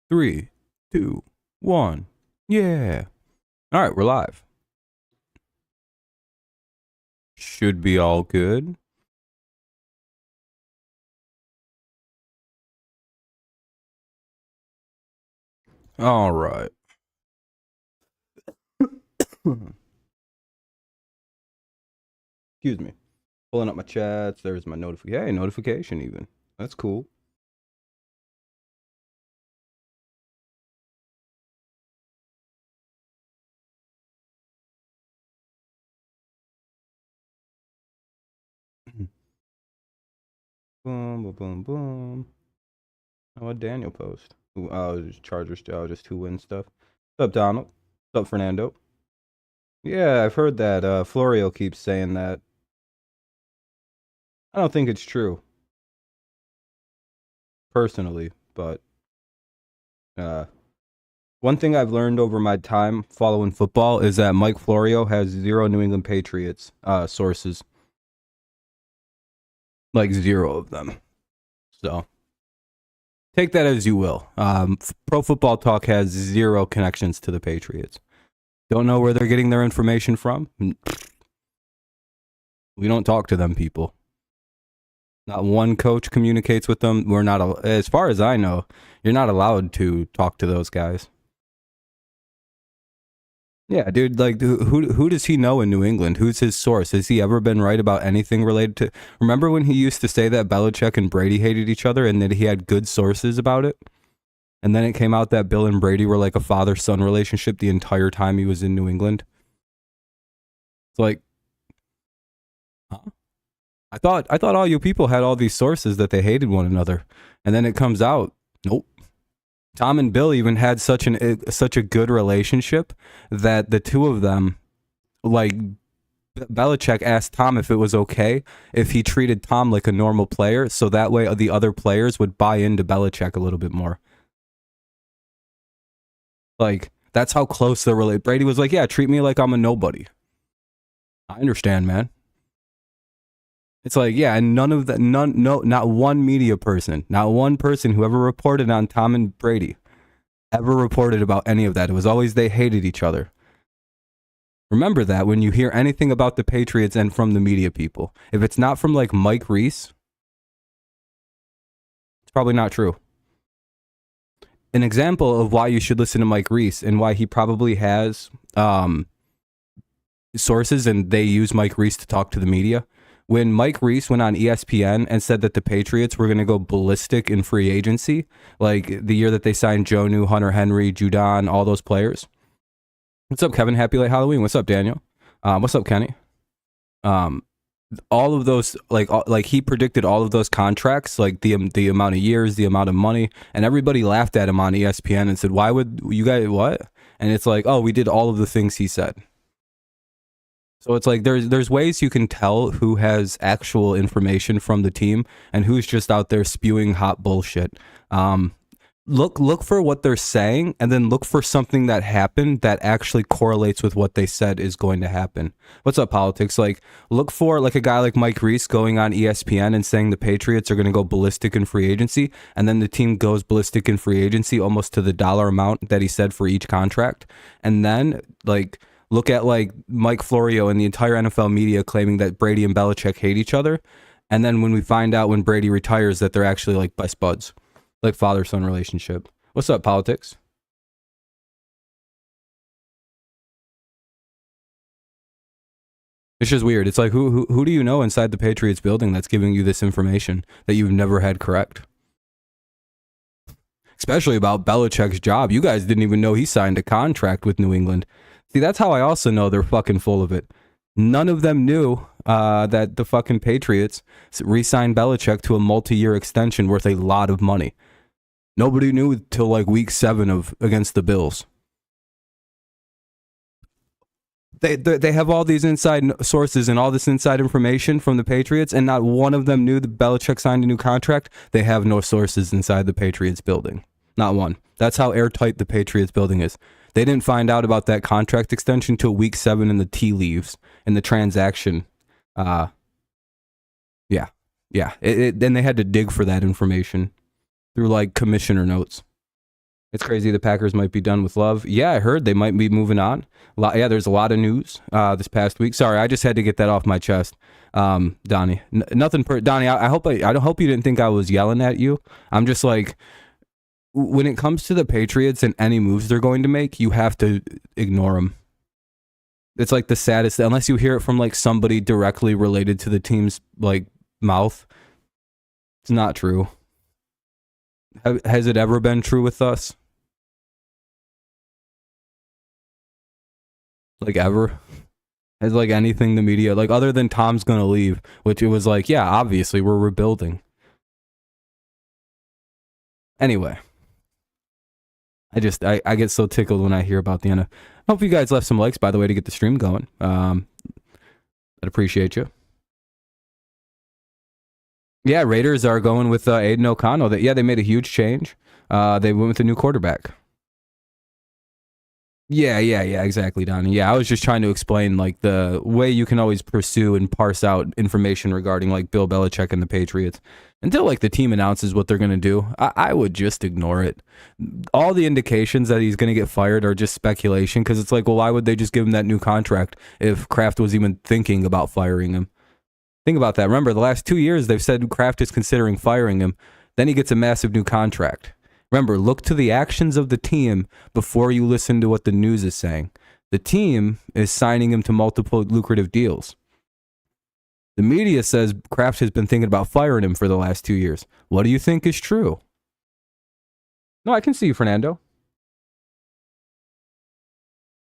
3, 2, 1. Yeah. All right, we're live. Should be all good. All right. Excuse me. Pulling up my chats. There's my notification. Hey, notification even. That's cool. Boom, boom, boom, boom. Oh, what Daniel post? Oh, just Chargers. Oh, just 2-win stuff. What's up, Donald? What's up, Fernando? Yeah, I've heard that. Florio keeps saying that. I don't think it's true. Personally, but one thing I've learned over my time following football is that Mike Florio has 0 New England Patriots sources. Like 0 of them. So take that as you will. Pro Football Talk has 0 connections to the Patriots. Don't know where they're getting their information from. We don't talk to them people. Not one coach communicates with them. We're not, as far as I know, you're not allowed to talk to those guys. Yeah, dude, like, who does he know in New England? Who's his source? Has he ever been right about anything related to... Remember when he used to say that Belichick and Brady hated each other and that he had good sources about it? And then it came out that Bill and Brady were like a father-son relationship the entire time he was in New England. It's like... Huh? I thought all you people had all these sources that they hated one another. And then it comes out, nope. Tom and Bill even had such a good relationship that the two of them, like, Belichick asked Tom if it was okay if he treated Tom like a normal player, so that way the other players would buy into Belichick a little bit more. Like, that's how close the relationship. Brady was like, yeah, treat me like I'm a nobody. I understand, man. It's like, yeah, and not one media person, not one person who ever reported on Tom and Brady ever reported about any of that. It was always they hated each other. Remember that when you hear anything about the Patriots and from the media people. If it's not from like Mike Reese, it's probably not true. An example of why you should listen to Mike Reese and why he probably has sources and they use Mike Reese to talk to the media. When Mike Reese went on ESPN and said that the Patriots were going to go ballistic in free agency, like the year that they signed Jonnu, Hunter Henry, Judon, all those players. What's up, Kevin? Happy late Halloween. What's up, Daniel? What's up, Kenny? All of those, like he predicted all of those contracts, like the amount of years, the amount of money, and everybody laughed at him on ESPN and said, "Why would you guys what?" And it's like, "Oh, we did all of the things he said." So it's like there's ways you can tell who has actual information from the team and who's just out there spewing hot bullshit. Look for what they're saying and then look for something that happened that actually correlates with what they said is going to happen. What's up, politics? Like, look for like a guy like Mike Reese going on ESPN and saying the Patriots are going to go ballistic in free agency, and then the team goes ballistic in free agency almost to the dollar amount that he said for each contract. And then like look at like Mike Florio and the entire NFL media claiming that Brady and Belichick hate each other. And then when we find out when Brady retires that they're actually like best buds, like father-son relationship. What's up, politics? It's just weird. It's like, who do you know inside the Patriots building that's giving you this information that you've never had correct? Especially about Belichick's job. You guys didn't even know he signed a contract with New England. See, that's how I also know they're fucking full of it. None of them knew that the fucking Patriots re-signed Belichick to a multi-year extension worth a lot of money. Nobody knew till like week 7 of against the Bills. They have all these inside sources and all this inside information from the Patriots, and not one of them knew that Belichick signed a new contract. They have no sources inside the Patriots building. Not one. That's how airtight the Patriots building is. They didn't find out about that contract extension till week 7 in the tea leaves in the transaction. Yeah. Then they had to dig for that information through like commissioner notes. It's crazy the Packers might be done with Love. Yeah, I heard they might be moving on. Yeah, there's a lot of news this past week. Sorry, I just had to get that off my chest. Donnie, nothing. Donnie, I hope I don't hope you didn't think I was yelling at you. I'm just like, when it comes to the Patriots and any moves they're going to make, you have to ignore them. It's like the saddest, unless you hear it from like somebody directly related to the team's like mouth. It's not true. Has it ever been true with us? Like ever? Has like anything the media, like other than Tom's gonna leave, which it was like, yeah, obviously we're rebuilding. Anyway, I get so tickled when I hear about the NFL. I hope you guys left some likes, by the way, to get the stream going. I'd appreciate you. Yeah, Raiders are going with Aiden O'Connell. They made a huge change. They went with a new quarterback. Yeah, exactly, Donnie. Yeah, I was just trying to explain like the way you can always pursue and parse out information regarding like Bill Belichick and the Patriots until like the team announces what they're going to do. I would just ignore it. All the indications that he's going to get fired are just speculation because it's like, well, why would they just give him that new contract if Kraft was even thinking about firing him? Think about that. Remember, the last 2 years they've said Kraft is considering firing him. Then he gets a massive new contract. Remember, look to the actions of the team before you listen to what the news is saying. The team is signing him to multiple lucrative deals. The media says Kraft has been thinking about firing him for the last 2 years. What do you think is true? No, I can see you, Fernando.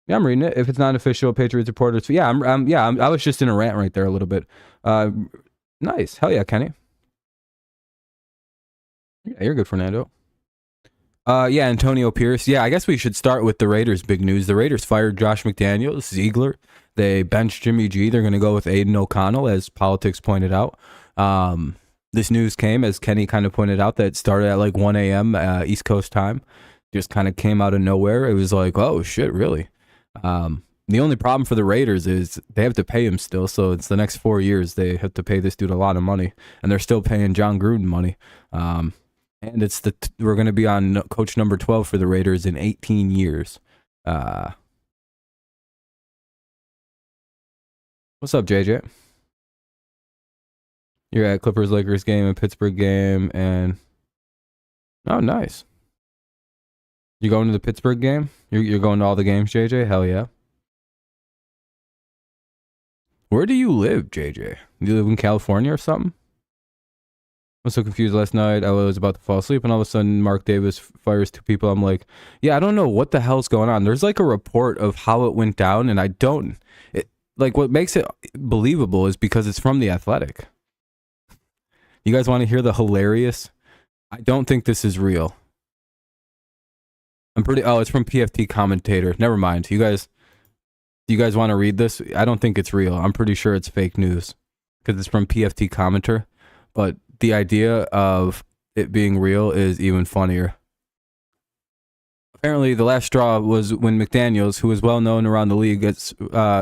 Yeah, I'm reading it. If it's not official, Patriots reporters. Yeah, I was just in a rant right there a little bit. Nice. Hell yeah, Kenny. Yeah, you're good, Fernando. Yeah, Antonio Pierce. Yeah, I guess we should start with the Raiders' big news. The Raiders fired Josh McDaniels, Ziegler. They benched Jimmy G. They're going to go with Aiden O'Connell, as Politics pointed out. This news came, as Kenny kind of pointed out, that it started at like 1 a.m. East Coast time. Just kind of came out of nowhere. It was like, oh, shit, really? The only problem for the Raiders is they have to pay him still. So it's the next 4 years they have to pay this dude a lot of money. And they're still paying John Gruden money. And it's we're going to be on coach number 12 for the Raiders in 18 years. What's up, JJ? You're at Clippers Lakers game and Pittsburgh game, and oh, nice. You going to the Pittsburgh game? You're going to all the games, JJ? Hell yeah. Where do you live, JJ? Do you live in California or something? I was so confused last night. I was about to fall asleep, and all of a sudden, Mark Davis fires 2 people. I'm like, yeah, I don't know what the hell's going on. There's like a report of how it went down, and I don't. Like, what makes it believable is because it's from The Athletic. You guys want to hear the hilarious? I don't think this is real. It's from PFT commentator. Never mind. Do you guys want to read this? I don't think it's real. I'm pretty sure it's fake news because it's from PFT commentator. But the idea of it being real is even funnier. Apparently, the last straw was when McDaniels, who is well known around the league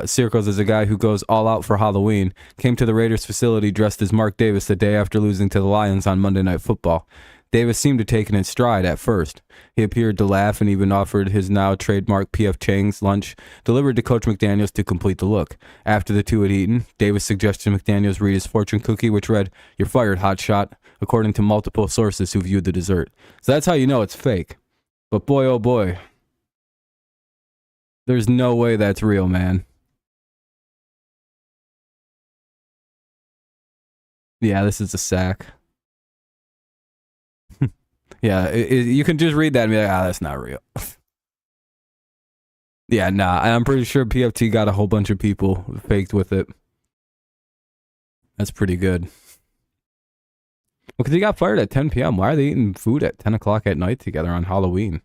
circles as a guy who goes all out for Halloween, came to the Raiders facility dressed as Mark Davis the day after losing to the Lions on Monday Night Football. Davis seemed to take it in stride at first. He appeared to laugh and even offered his now trademark P.F. Chang's lunch delivered to Coach McDaniels to complete the look. After the two had eaten, Davis suggested McDaniels read his fortune cookie, which read, "You're fired, hotshot," according to multiple sources who viewed the dessert. So that's how you know it's fake. But boy, oh boy, there's no way that's real, man. Yeah, this is a sack. Yeah, you can just read that and be like, that's not real. Yeah, nah, I'm pretty sure PFT got a whole bunch of people faked with it. That's pretty good. Well, because he got fired at 10 p.m. Why are they eating food at 10 o'clock at night together on Halloween?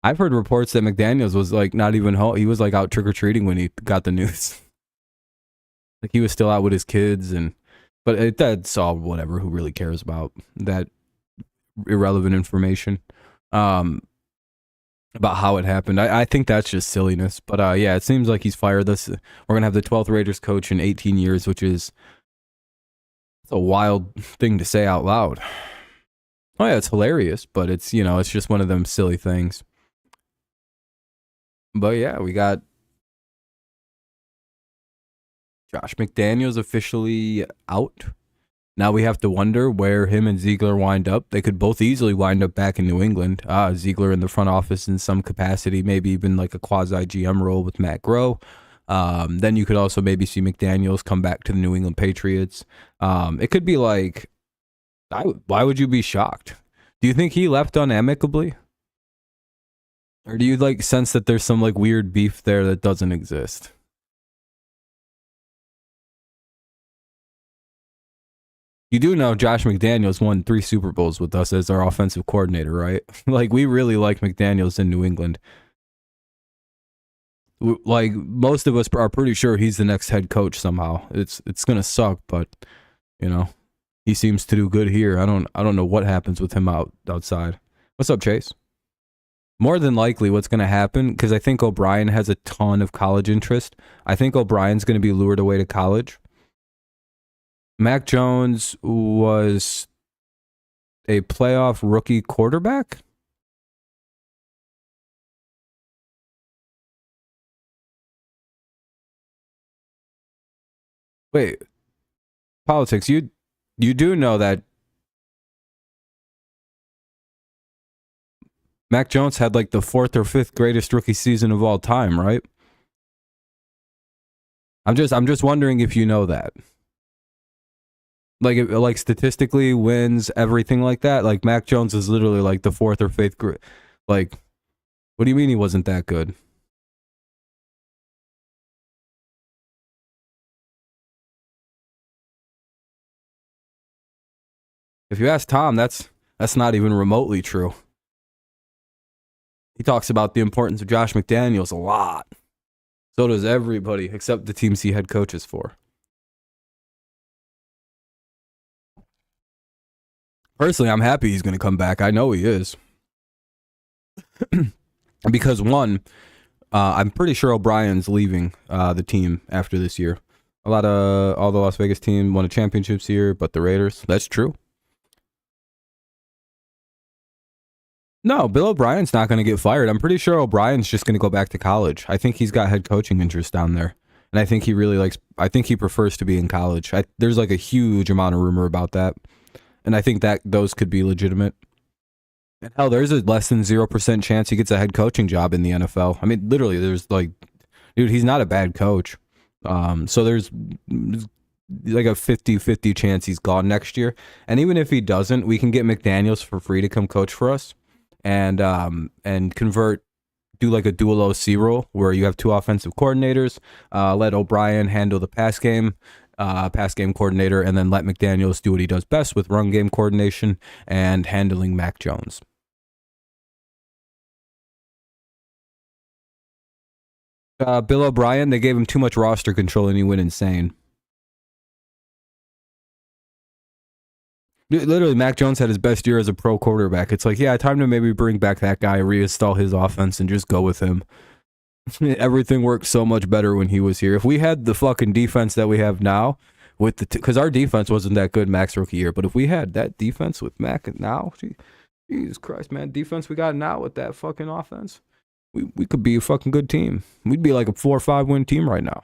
I've heard reports that McDaniels was like not even home. He was like out trick-or-treating when he got the news. Like he was still out with his kids, but that's all whatever. Who really cares about that irrelevant information about how it happened? I think that's just silliness. But yeah, it seems like he's fired. We're gonna have the 12th Raiders coach in 18 years, which is a wild thing to say out loud. Oh yeah, it's hilarious, but it's, you know, it's just one of them silly things. But yeah, we got Josh McDaniels officially out. Now we have to wonder where him and Ziegler wind up. They could both easily wind up back in New England. Ziegler in the front office in some capacity, maybe even like a quasi GM role with Matt Groh. Then you could also maybe see McDaniels come back to the New England Patriots. It could be like, why would you be shocked? Do you think he left unamicably? Or do you like sense that there's some like weird beef there that doesn't exist? You do know Josh McDaniels won 3 Super Bowls with us as our offensive coordinator, right? Like, we really like McDaniels in New England. Like, most of us are pretty sure he's the next head coach somehow. It's gonna suck, but you know, he seems to do good here. I don't know what happens with him outside. What's up, Chase? More than likely, what's gonna happen, because I think O'Brien has a ton of college interest. I think O'Brien's gonna be lured away to college. Mac Jones was a playoff rookie quarterback. Wait, politics. You do know that Mac Jones had like the 4th or 5th greatest rookie season of all time, right? I'm just wondering if you know that. Like statistically wins everything like that. Like Mac Jones is literally like the 4th or 5th like, what do you mean he wasn't that good? If you ask Tom, that's not even remotely true. He talks about the importance of Josh McDaniels a lot. So does everybody except the teams he head coaches for. Personally, I'm happy he's going to come back. I know he is. Because one, I'm pretty sure O'Brien's leaving the team after this year. All the Las Vegas team won a championships here, but the Raiders, that's true. No, Bill O'Brien's not going to get fired. I'm pretty sure O'Brien's just going to go back to college. I think he's got head coaching interest down there. And I think he really likes, I think he prefers to be in college. There's like a huge amount of rumor about that. And I think that those could be legitimate. And hell, there's a less than 0% chance he gets a head coaching job in the NFL. I mean, literally, there's like, dude, he's not a bad coach. So there's like a 50-50 chance he's gone next year. And even if he doesn't, we can get McDaniels for free to come coach for us. And do like a dual OC role where you have 2 offensive coordinators, let O'Brien handle the pass game coordinator, and then let McDaniels do what he does best with run game coordination and handling Mac Jones. Bill O'Brien, they gave him too much roster control and he went insane. Literally, Mac Jones had his best year as a pro quarterback. It's like, yeah, time to maybe bring back that guy, reinstall his offense, and just go with him. Everything worked so much better when he was here. If we had the fucking defense that we have now, with because our defense wasn't that good Mac's rookie year, but if we had that defense with Mac now, Jesus Christ, man, defense we got now with that fucking offense, we could be a fucking good team. We'd be like a 4 or 5 win team right now.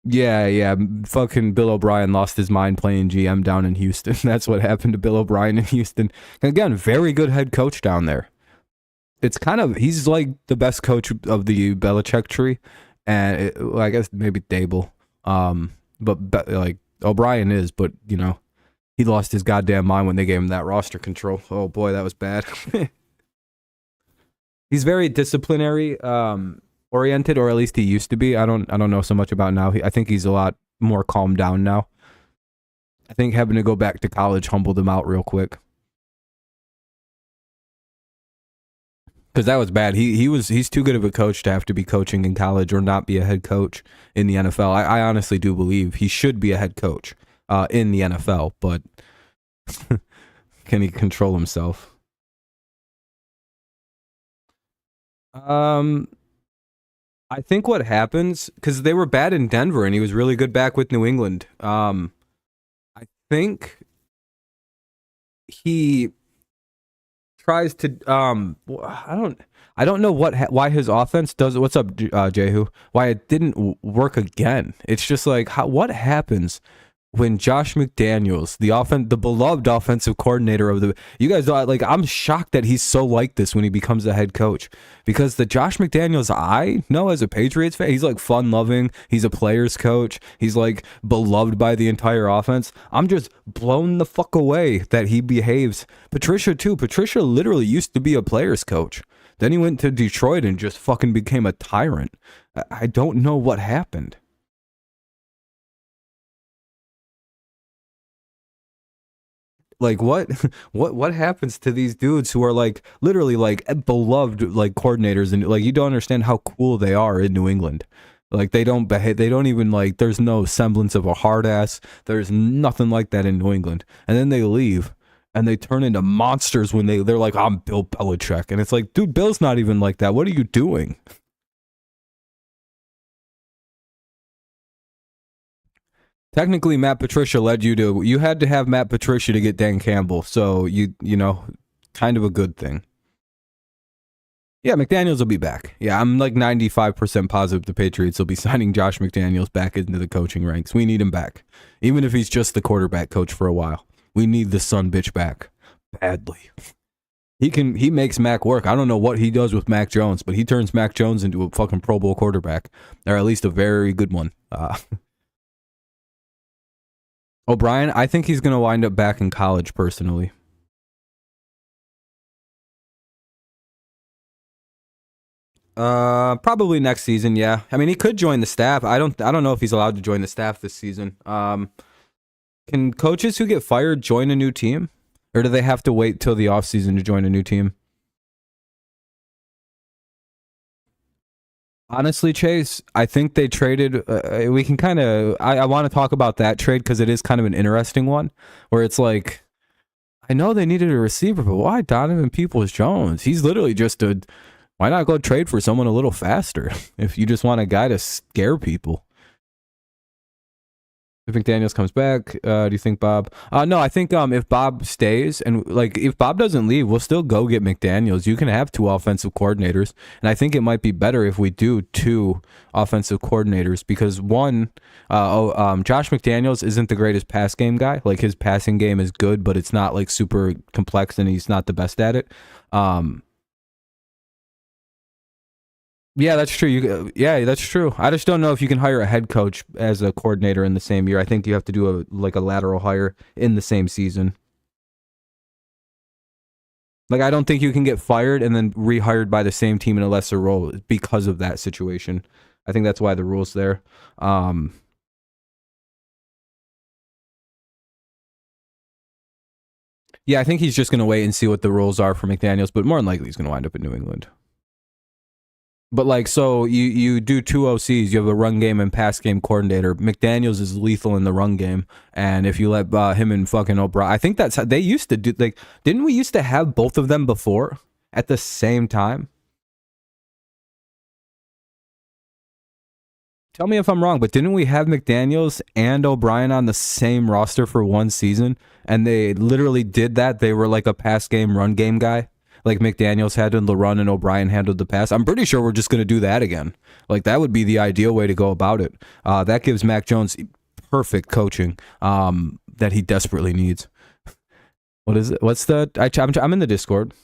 Yeah. Fucking Bill O'Brien lost his mind playing GM down in Houston. That's what happened to Bill O'Brien in Houston. Again, very good head coach down there. It's kind of, he's like the best coach of the Belichick tree. And well, I guess maybe Dable. But like O'Brien is, but you know, he lost his goddamn mind when they gave him that roster control. Oh boy, that was bad. He's very disciplinary. Oriented, or at least he used to be. I don't know so much about now. I think he's a lot more calmed down now. I think having to go back to college humbled him out real quick. Because that was bad. He's too good of a coach to have to be coaching in college or not be a head coach in the NFL. I honestly do believe he should be a head coach in the NFL, but can he control himself? I think what happens, because they were bad in Denver and he was really good back with New England. I think he tries to I don't know why his offense does. What's up, Jehu? Why it didn't work again? It's just like what happens when Josh McDaniels, the beloved offensive coordinator of you guys know, like, I'm shocked that he's so like this when he becomes a head coach, because the Josh McDaniels I know as a Patriots fan, he's like fun loving. He's a player's coach. He's like beloved by the entire offense. I'm just blown the fuck away that he behaves. Patricia too. Patricia literally used to be a player's coach. Then he went to Detroit and just fucking became a tyrant. I don't know what happened. Like what happens to these dudes who are like literally like beloved like coordinators, and like you don't understand how cool they are in New England. Like they don't behave, they don't even like, there's no semblance of a hard ass. There's nothing like that in New England. And then they leave and they turn into monsters when they're like, I'm Bill Belichick. And it's like, dude, Bill's not even like that. What are you doing? Technically, Matt Patricia led you had to have Matt Patricia to get Dan Campbell. So you know, kind of a good thing. Yeah, McDaniels will be back. Yeah, I'm like 95% positive the Patriots will be signing Josh McDaniels back into the coaching ranks. We need him back. Even if he's just the quarterback coach for a while. We need the son bitch back. Badly. He makes Mac work. I don't know what he does with Mac Jones, but he turns Mac Jones into a fucking Pro Bowl quarterback. Or at least a very good one. O'Brien, I think he's going to wind up back in college personally. Probably next season, yeah. I mean, he could join the staff. I don't know if he's allowed to join the staff this season. Can coaches who get fired join a new team? Or do they have to wait till the offseason to join a new team? Honestly, Chase, I think they traded. We can kind of. I want to talk about that trade because it is kind of an interesting one, where it's like, I know they needed a receiver, but why Donovan Peoples-Jones? He's literally just a. Why not go trade for someone a little faster if you just want a guy to scare people? If McDaniels comes back, do you think Bob? No, I think if Bob stays and like if Bob doesn't leave, we'll still go get McDaniels. You can have two offensive coordinators, and I think it might be better if we do two offensive coordinators because one, Josh McDaniels isn't the greatest pass game guy. Like his passing game is good, but it's not like super complex, and he's not the best at it. Yeah, that's true. Yeah, that's true. I just don't know if you can hire a head coach as a coordinator in the same year. I think you have to do a lateral hire in the same season. Like, I don't think you can get fired and then rehired by the same team in a lesser role because of that situation. I think that's why the rule's there. Yeah, I think he's just going to wait and see what the rules are for McDaniels, but more than likely he's going to wind up in New England. But like, so you do two OCs. You have a run game and pass game coordinator. McDaniels is lethal in the run game, and if you let him and fucking O'Brien, I think that's how they used to do. Like, didn't we used to have both of them before at the same time? Tell me if I'm wrong, but didn't we have McDaniels and O'Brien on the same roster for one season? And they literally did that. They were like a pass game, run game guy. Like McDaniels handled the run and O'Brien handled the pass. I'm pretty sure we're just going to do that again. Like that would be the ideal way to go about it. That gives Mac Jones perfect coaching that he desperately needs. What is it? What's the? I'm in the Discord.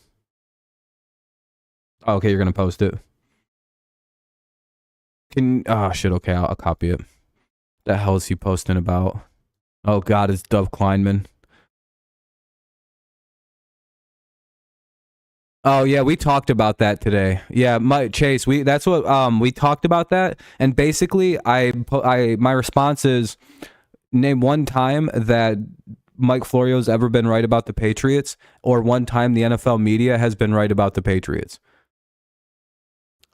Oh, okay, you're going to post it. Shit. Okay, I'll copy it. The hell is he posting about? Oh God, it's Dove Kleinman. Oh yeah, we talked about that today. Yeah, Chase, that's what we talked about that, and basically, my response is, name one time that Mike Florio's ever been right about the Patriots, or one time the NFL media has been right about the Patriots.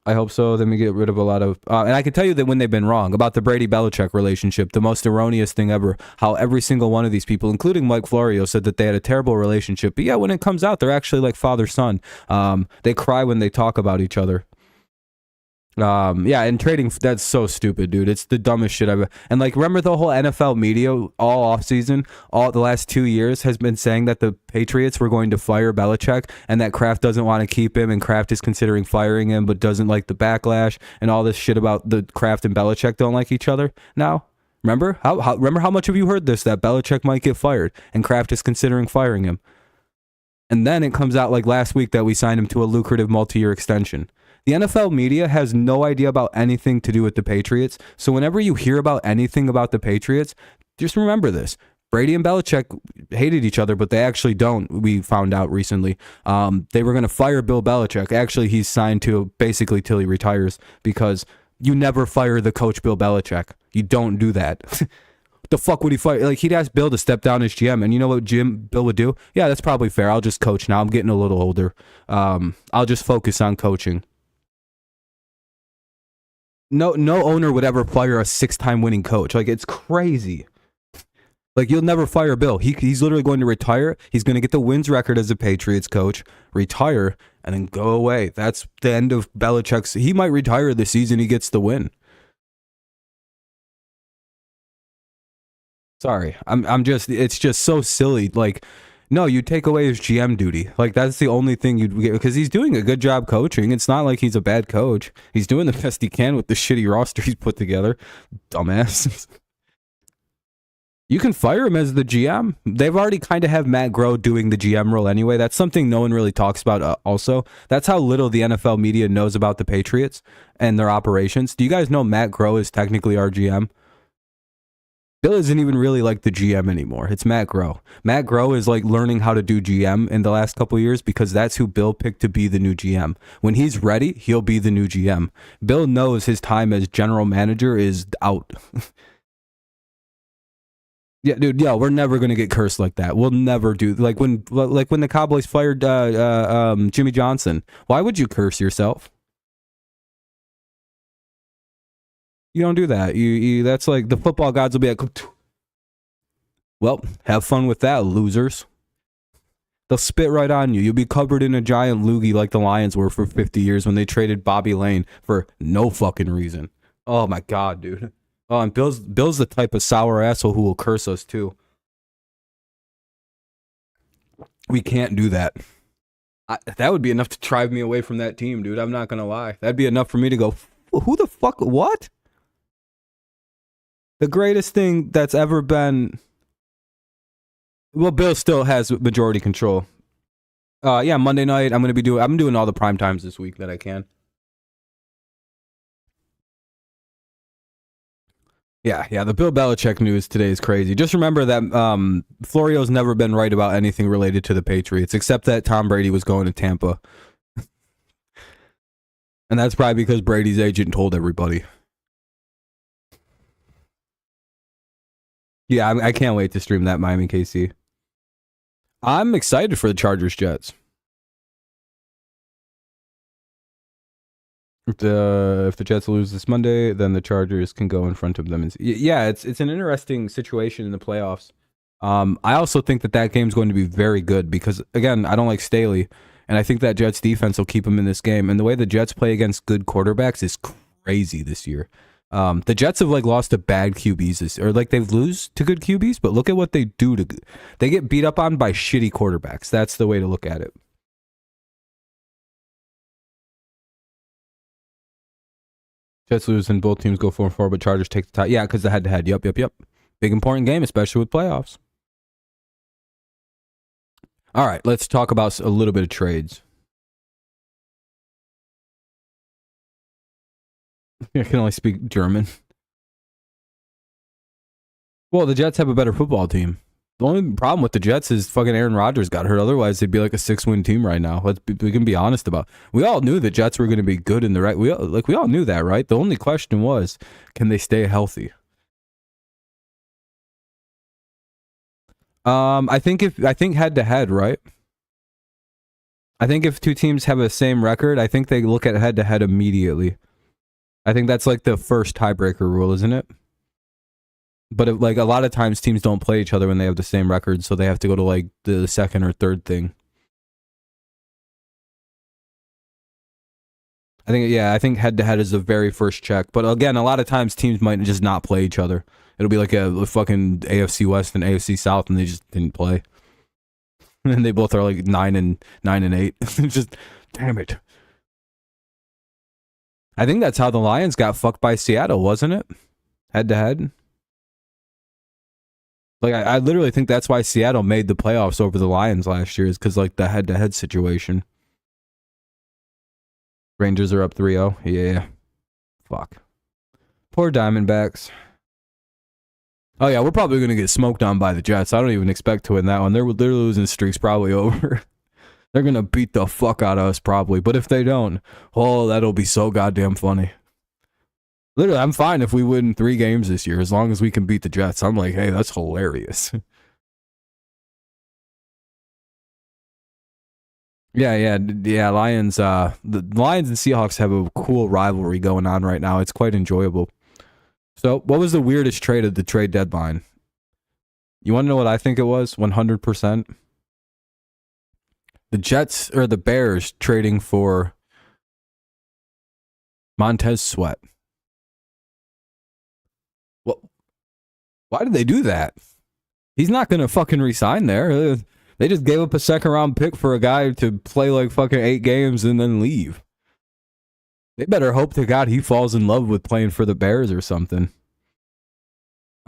I hope so. Then we get rid of a lot of... and I can tell you that when they've been wrong about the Brady-Belichick relationship, the most erroneous thing ever, how every single one of these people, including Mike Florio, said that they had a terrible relationship. But yeah, when it comes out, they're actually like father-son. They cry when they talk about each other. Yeah, and trading, that's so stupid, dude. It's the dumbest shit I've. And like, remember the whole NFL media all offseason, all the last 2 years has been saying that the Patriots were going to fire Belichick and that Kraft doesn't want to keep him, and Kraft is considering firing him but doesn't like the backlash and all this shit about the Kraft and Belichick don't like each other now. Remember remember how much of you heard this, that Belichick might get fired and Kraft is considering firing him? And then it comes out like last week that we signed him to a lucrative multi-year extension. The NFL media has no idea about anything to do with the Patriots. So whenever you hear about anything about the Patriots, just remember this. Brady and Belichick hated each other, but they actually don't. We found out recently. They were going to fire Bill Belichick. Actually, he's signed to basically till he retires, because you never fire the coach Bill Belichick. You don't do that. The fuck would he fire? Like, he'd ask Bill to step down as GM, and you know what Bill would do? Yeah, that's probably fair. I'll just coach now. I'm getting a little older. I'll just focus on coaching. No owner would ever fire a 6-time winning coach. Like, it's crazy. Like, you'll never fire Bill. He's literally going to retire. He's going to get the wins record as a Patriots coach, retire, and then go away. That's the end of Belichick's. He might retire the season he gets the win. Sorry. I'm just, it's just so silly. Like, no, you take away his GM duty. Like, that's the only thing you'd get, because he's doing a good job coaching. It's not like he's a bad coach. He's doing the best he can with the shitty roster he's put together. Dumbass. You can fire him as the GM. They've already kind of have Matt Groh doing the GM role anyway. That's something no one really talks about also. That's how little the NFL media knows about the Patriots and their operations. Do you guys know Matt Groh is technically our GM? Bill isn't even really like the GM anymore. It's Matt Groh. Matt Groh is like learning how to do GM in the last couple of years, because that's who Bill picked to be the new GM. When he's ready, he'll be the new GM. Bill knows his time as general manager is out. Yeah, dude. Yeah, we're never gonna get cursed like that. We'll never do like when the Cowboys fired Jimmy Johnson. Why would you curse yourself? You don't do that. You that's like the football gods will be like, well, have fun with that, losers. They'll spit right on you. You'll be covered in a giant loogie like the Lions were for 50 years when they traded Bobby Lane for no fucking reason. Oh my god, dude. Oh, and Bill's the type of sour asshole who will curse us too. We can't do that. That would be enough to drive me away from that team, dude. I'm not gonna lie. That'd be enough for me to go, who the fuck, what? The greatest thing that's ever been. Well, Bill still has majority control. Yeah, Monday night I'm doing all the prime times this week that I can. Yeah, the Bill Belichick news today is crazy. Just remember that Florio's never been right about anything related to the Patriots, except that Tom Brady was going to Tampa. And that's probably because Brady's agent told everybody. Yeah, I can't wait to stream that Miami KC. I'm excited for the Chargers Jets. If the Jets lose this Monday, then the Chargers can go in front of them. Yeah, it's an interesting situation in the playoffs. I also think that game's going to be very good because, again, I don't like Staley, and I think that Jets defense will keep them in this game. And the way the Jets play against good quarterbacks is crazy this year. The Jets have lost to bad QBs or they lose to good QBs, but look at what they do they get beat up on by shitty quarterbacks. That's the way to look at it. Jets lose and both teams go 4-4, but Chargers take the tie. Yeah, because the head-to-head. Yep. Big important game, especially with playoffs. All right, let's talk about a little bit of trades. I can only speak German. Well, the Jets have a better football team. The only problem with the Jets is fucking Aaron Rodgers got hurt. Otherwise, they'd be like a 6-win team right now. We can be honest about. We all knew the Jets were going to be good in the right. We all knew that, right? The only question was, can they stay healthy? I think head to head, right? I think if two teams have the same record, I think they look at head to head immediately. I think that's the first tiebreaker rule, isn't it? But a lot of times teams don't play each other when they have the same record, so they have to go to the second or third thing. I think head to head is the very first check. But again, a lot of times teams might just not play each other. It'll be like a fucking AFC West and AFC South, and they just didn't play. And they both are like 9 and 8. Just damn it. I think that's how the Lions got fucked by Seattle, wasn't it? Head to head. Like I literally think that's why Seattle made the playoffs over the Lions last year, is because like the head to head situation. Rangers are up 3-0. Yeah. Fuck. Poor Diamondbacks. Oh yeah, we're probably gonna get smoked on by the Jets. I don't even expect to win that one. Their losing streak's probably over. They're gonna beat the fuck out of us probably. But if they don't, oh, that'll be so goddamn funny. Literally, I'm fine if we win 3 games this year, as long as we can beat the Jets. I'm like, hey, that's hilarious. Yeah. Lions. The Lions and Seahawks have a cool rivalry going on right now. It's quite enjoyable. So, what was the weirdest trade at the trade deadline? You want to know what I think it was? 100%. The Jets or the Bears trading for Montez Sweat. Well, why did they do that? He's not going to fucking resign there. They just gave up a second round pick for a guy to play like fucking 8 games and then leave. They better hope to God he falls in love with playing for the Bears or something.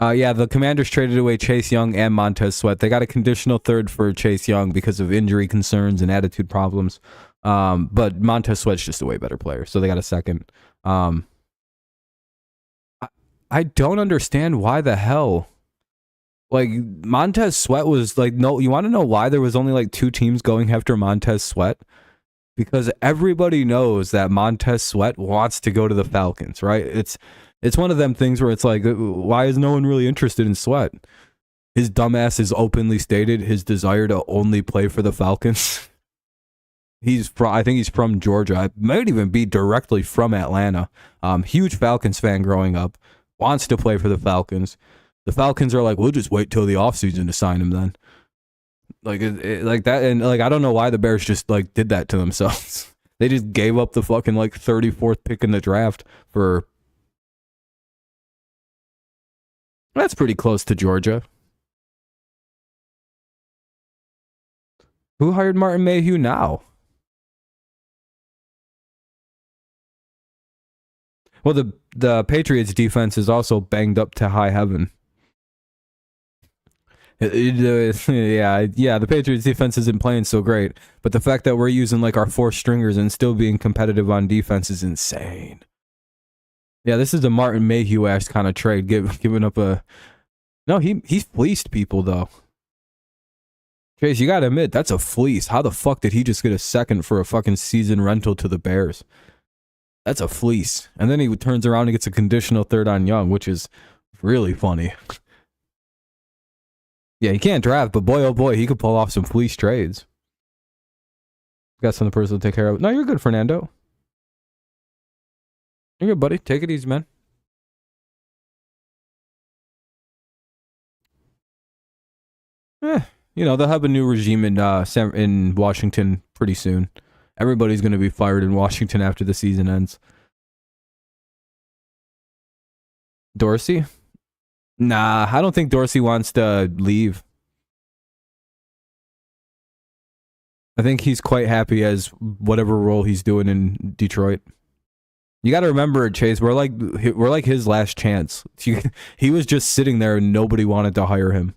Yeah, the Commanders traded away Chase Young and Montez Sweat. They got a conditional third for Chase Young because of injury concerns and attitude problems. But Montez Sweat's just a way better player, so they got a second. I don't understand why the hell. Like, Montez Sweat was like, no, you want to know why there was only like 2 teams going after Montez Sweat? Because everybody knows that Montez Sweat wants to go to the Falcons, right? It's one of them things where it's like, why is no one really interested in Sweat? His dumbass has openly stated his desire to only play for the Falcons. I think he's from Georgia. I might even be directly from Atlanta. Huge Falcons fan growing up. Wants to play for the Falcons. The Falcons are like, we'll just wait till the offseason to sign him then. Like like that, and like I don't know why the Bears just like did that to themselves. They just gave up the fucking like 34th pick in the draft for. That's pretty close to Georgia. Who hired Martin Mayhew now? Well, the Patriots defense is also banged up to high heaven. Yeah, the Patriots defense isn't playing so great, but the fact that we're using like our 4 stringers and still being competitive on defense is insane. Yeah, this is a Martin Mayhew-ass kind of trade, giving up a... No, he's fleeced people, though. Chase, you gotta admit, that's a fleece. How the fuck did he just get a second for a fucking season rental to the Bears? That's a fleece. And then he turns around and gets a conditional third on Young, which is really funny. Yeah, he can't draft, but boy, oh boy, he could pull off some fleece trades. Got some person to take care of. No, you're good, Fernando. You're good, buddy. Take it easy, man. You know, they'll have a new regime in Washington pretty soon. Everybody's going to be fired in Washington after the season ends. Dorsey? Nah, I don't think Dorsey wants to leave. I think he's quite happy as whatever role he's doing in Detroit. You got to remember, Chase, we're like his last chance. He was just sitting there and nobody wanted to hire him.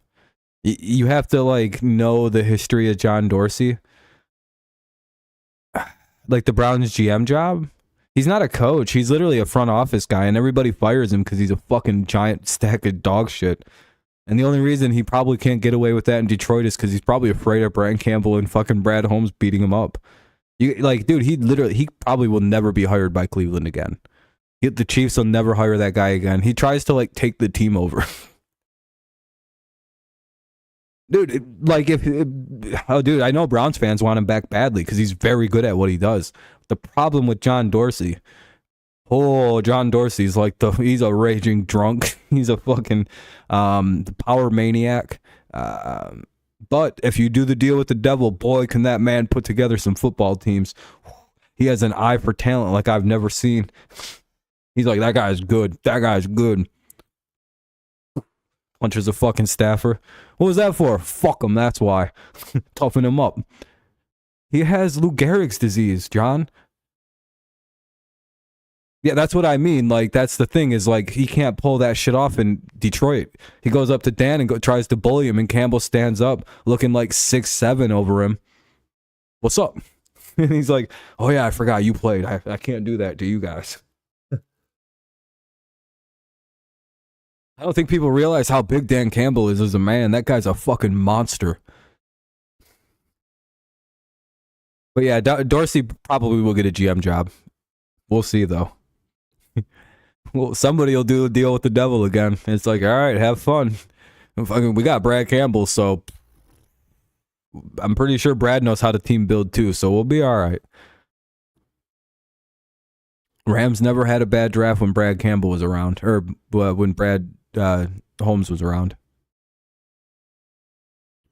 You have to like know the history of John Dorsey. Like the Browns GM job. He's not a coach. He's literally a front office guy, and everybody fires him because he's a fucking giant stack of dog shit. And the only reason he probably can't get away with that in Detroit is because he's probably afraid of Brian Campbell and fucking Brad Holmes beating him up. Dude, he probably will never be hired by Cleveland again. The Chiefs will never hire that guy again. He tries to like take the team over. Dude, I know Browns fans want him back badly because he's very good at what he does. The problem with John Dorsey's like he's a raging drunk. He's a fucking power maniac. But if you do the deal with the devil, boy, can that man put together some football teams. He has an eye for talent like I've never seen. He's like, that guy's good. That guy's good. Punches a fucking staffer. What was that for? Fuck him, that's why. Toughen him up. He has Lou Gehrig's disease, John. Yeah, that's what I mean. Like, that's the thing is, like, he can't pull that shit off in Detroit. He goes up to Dan and tries to bully him, and Campbell stands up looking like 6'7" over him. What's up? And he's like, oh yeah, I forgot you played. I can't do that to you guys. I don't think people realize how big Dan Campbell is as a man. That guy's a fucking monster. But yeah, Dorsey probably will get a GM job. We'll see, though. Well, somebody will do a deal with the devil again. It's like, all right, have fun. We got Brad Campbell, so I'm pretty sure Brad knows how to team build too, so we'll be all right. Rams never had a bad draft when Brad Campbell was around, or when Brad Holmes was around.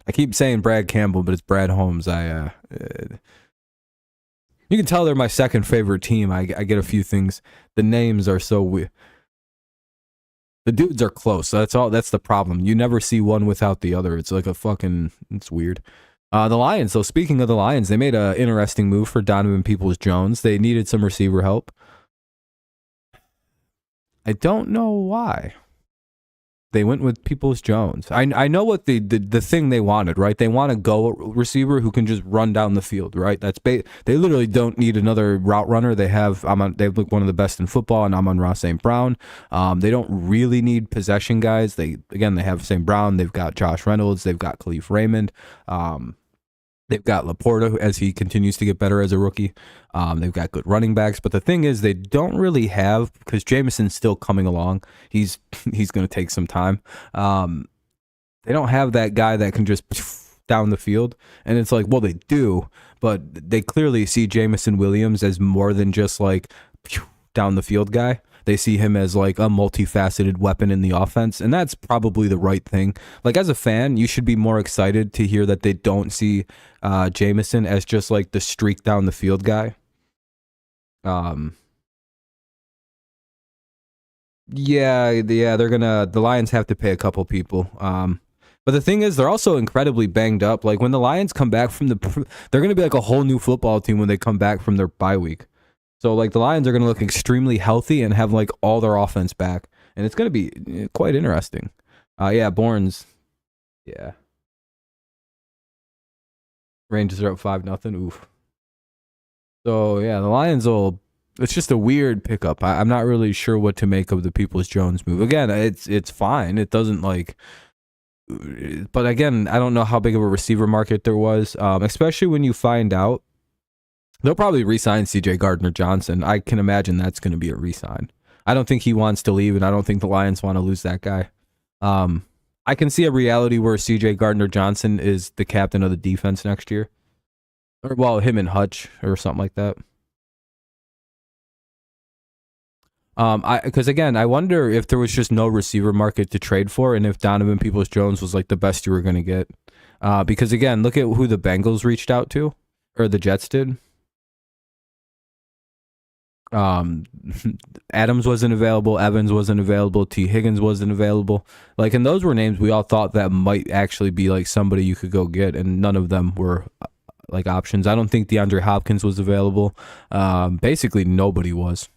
I keep saying Brad Campbell, but it's Brad Holmes. You can tell they're my second favorite team. I get a few things. The names are so weird. The dudes are close. That's the problem. You never see one without the other. It's like it's weird. The Lions, so speaking of the Lions, they made an interesting move for Donovan Peoples-Jones. They needed some receiver help. I don't know why they went with Peoples-Jones. I know what the thing they wanted, right? They want a go receiver who can just run down the field, right? They literally don't need another route runner. They have look one of the best in football, and Amon-Ra St. Brown. They don't really need possession guys. They have St. Brown. They've got Josh Reynolds. They've got Khalif Raymond. They've got Laporta as he continues to get better as a rookie. They've got good running backs. But the thing is, they don't really have, because Jameson's still coming along. He's going to take some time. They don't have that guy that can just down the field. And it's like, well, they do. But they clearly see Jameson Williams as more than just like down the field guy. They see him as like a multifaceted weapon in the offense, and that's probably the right thing. Like, as a fan, you should be more excited to hear that they don't see Jameson as just like the streak down the field guy. The Lions have to pay a couple people. But the thing is, they're also incredibly banged up. Like, when the Lions come back from they're going to be like a whole new football team when they come back from their bye week. So, like, the Lions are going to look extremely healthy and have, like, all their offense back. And it's going to be quite interesting. Bournes. Yeah. Rangers are up 5-0. Oof. So, yeah, the Lions it's just a weird pickup. I'm not really sure what to make of the Peoples-Jones move. Again, it's fine. It doesn't, like... But, again, I don't know how big of a receiver market there was. Especially when you find out. They'll probably re-sign C.J. Gardner-Johnson. I can imagine that's going to be a re-sign. I don't think he wants to leave, and I don't think the Lions want to lose that guy. I can see a reality where C.J. Gardner-Johnson is the captain of the defense next year. Or, well, him and Hutch or something like that. Because, again, I wonder if there was just no receiver market to trade for, and if Donovan Peoples-Jones was like the best you were going to get. Because, again, look at who the Bengals reached out to, or the Jets did. Adams wasn't available, Evans wasn't available, T. Higgins wasn't available. Like, and those were names we all thought that might actually be like somebody you could go get, and none of them were like options. I don't think DeAndre Hopkins was available. Basically nobody was.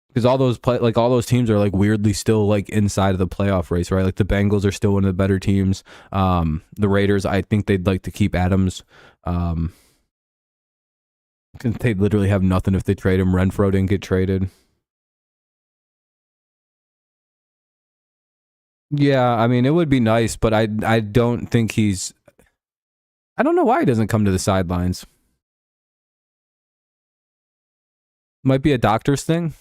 Because all those teams are like weirdly still like inside of the playoff race, right? Like the Bengals are still one of the better teams. The Raiders, I think they'd like to keep Adams. They literally have nothing if they trade him. Renfro didn't get traded. Yeah, I mean, it would be nice, but I don't think he's... I don't know why he doesn't come to the sidelines. Might be a doctor's thing.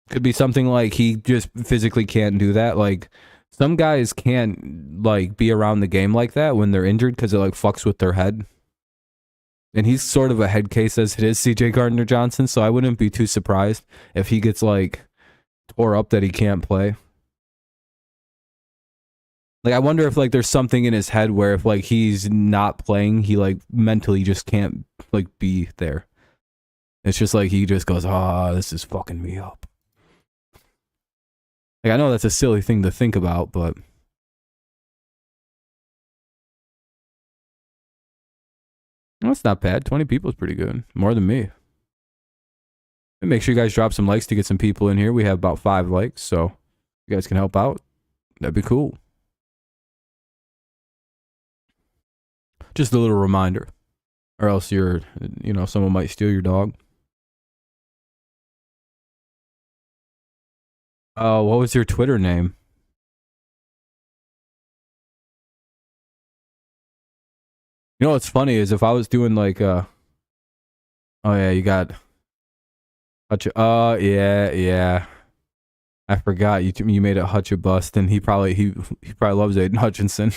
Could be something like he just physically can't do that. Like, some guys can't, like, be around the game like that when they're injured because it, like, fucks with their head. And he's sort of a head case as it is, C.J. Gardner-Johnson, so I wouldn't be too surprised if he gets, like, tore up that he can't play. Like I wonder if like there's something in his head where if like he's not playing, he like mentally just can't like be there. It's just like he just goes, this is fucking me up. Like I know that's a silly thing to think about, but that's not bad. 20 people is pretty good. More than me. And make sure you guys drop some likes to get some people in here. We have about 5 likes, so you guys can help out. That'd be cool. Just a little reminder. Or else someone might steal your dog. Oh, what was your Twitter name? You know what's funny is if I was doing like oh yeah, you got yeah. I forgot you made it Hutch a bust, and he probably loves Aiden Hutchinson.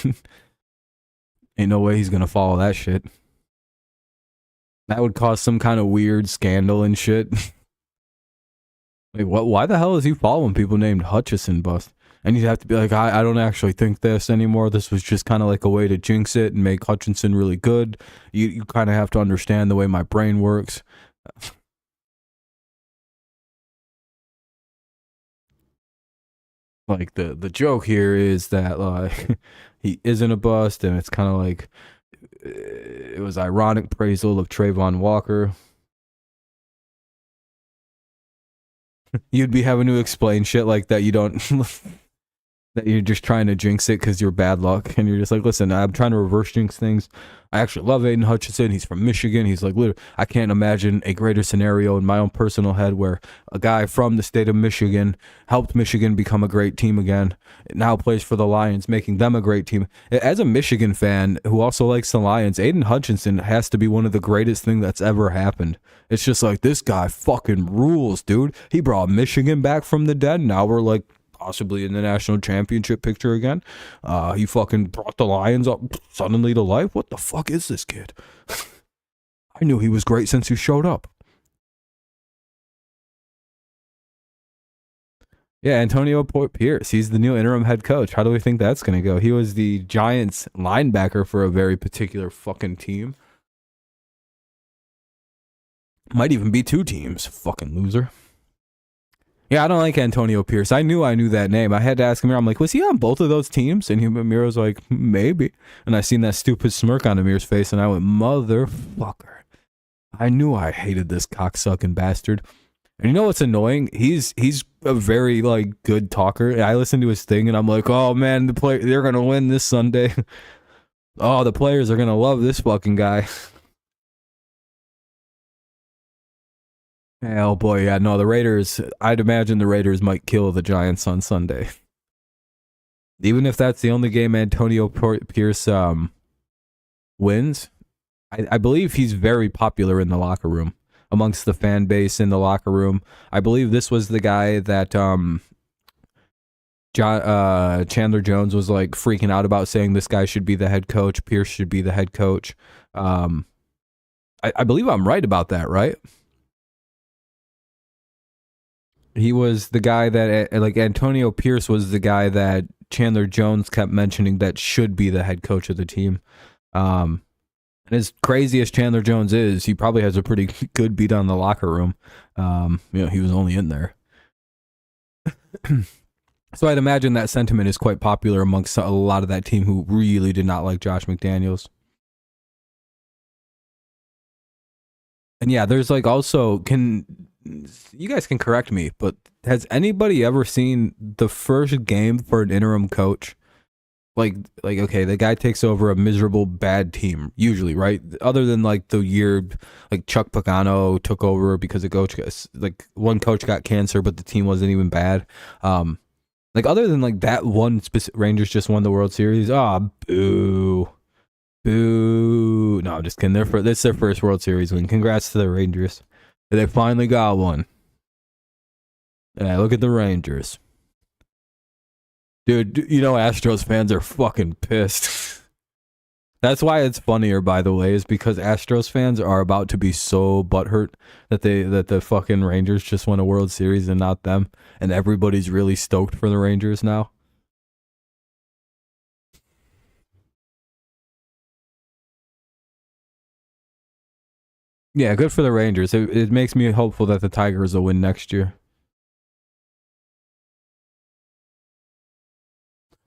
Ain't no way he's gonna follow that shit. That would cause some kind of weird scandal and shit. Like what? Why the hell is he following people named Hutchison bust? And you'd have to be like, I don't actually think this anymore. This was just kind of like a way to jinx it and make Hutchinson really good. You kind of have to understand the way my brain works. Like the joke here is that like he isn't a bust, and it's kind of like it was ironic praisal of Trayvon Walker. You'd be having to explain shit like that. You don't that you're just trying to jinx it because you're bad luck, and you're just like, listen, I'm trying to reverse jinx things. I actually love Aiden Hutchinson. He's from Michigan. He's like, literally, I can't imagine a greater scenario in my own personal head where a guy from the state of Michigan helped Michigan become a great team again. Now plays for the Lions, making them a great team. As a Michigan fan who also likes the Lions, Aiden Hutchinson has to be one of the greatest things that's ever happened. It's just like, this guy fucking rules, dude. He brought Michigan back from the dead. Now we're like, possibly in the national championship picture again. He fucking brought the Lions up suddenly to life. What the fuck is this kid? I knew he was great since he showed up. Yeah, Antonio Pierce. He's the new interim head coach. How do we think that's going to go? He was the Giants linebacker for a very particular fucking team. Might even be 2 teams. Fucking loser. Yeah, I don't like Antonio Pierce. I knew that name. I had to ask him. I'm like, was he on both of those teams? And Amir was like, maybe. And I seen that stupid smirk on Amir's face, and I went, motherfucker. I knew I hated this cocksucking bastard. And you know what's annoying? He's a very like good talker. I listened to his thing, and I'm like, oh man, they're gonna win this Sunday. Oh, the players are gonna love this fucking guy. Oh boy, yeah, no, the Raiders, I'd imagine the Raiders might kill the Giants on Sunday. Even if that's the only game Antonio Pierce wins, I believe he's very popular in the locker room, amongst the fan base in the locker room. I believe this was the guy that Chandler Jones was like freaking out about, saying this guy should be the head coach, Pierce should be the head coach. I believe I'm right about that, right? He was the guy that, like, Antonio Pierce was the guy that Chandler Jones kept mentioning that should be the head coach of the team. And as crazy as Chandler Jones is, he probably has a pretty good beat on the locker room. He was only in there. So I'd imagine that sentiment is quite popular amongst a lot of that team who really did not like Josh McDaniels. And yeah, there's like also, you guys can correct me, but has anybody ever seen the first game for an interim coach? Like okay, the guy takes over a miserable bad team, usually, right? Other than like the year like Chuck Pagano took over because one coach got cancer, but the team wasn't even bad. Like other than like that one specific, Rangers just won the World Series. Boo. Boo. No, I'm just kidding. This is their first World Series win. Congrats to the Rangers. They finally got one. Yeah, look at the Rangers. Dude, Astros fans are fucking pissed. That's why it's funnier, by the way, is because Astros fans are about to be so butthurt that the fucking Rangers just won a World Series and not them. And everybody's really stoked for the Rangers now. Yeah, good for the Rangers. It makes me hopeful that the Tigers will win next year.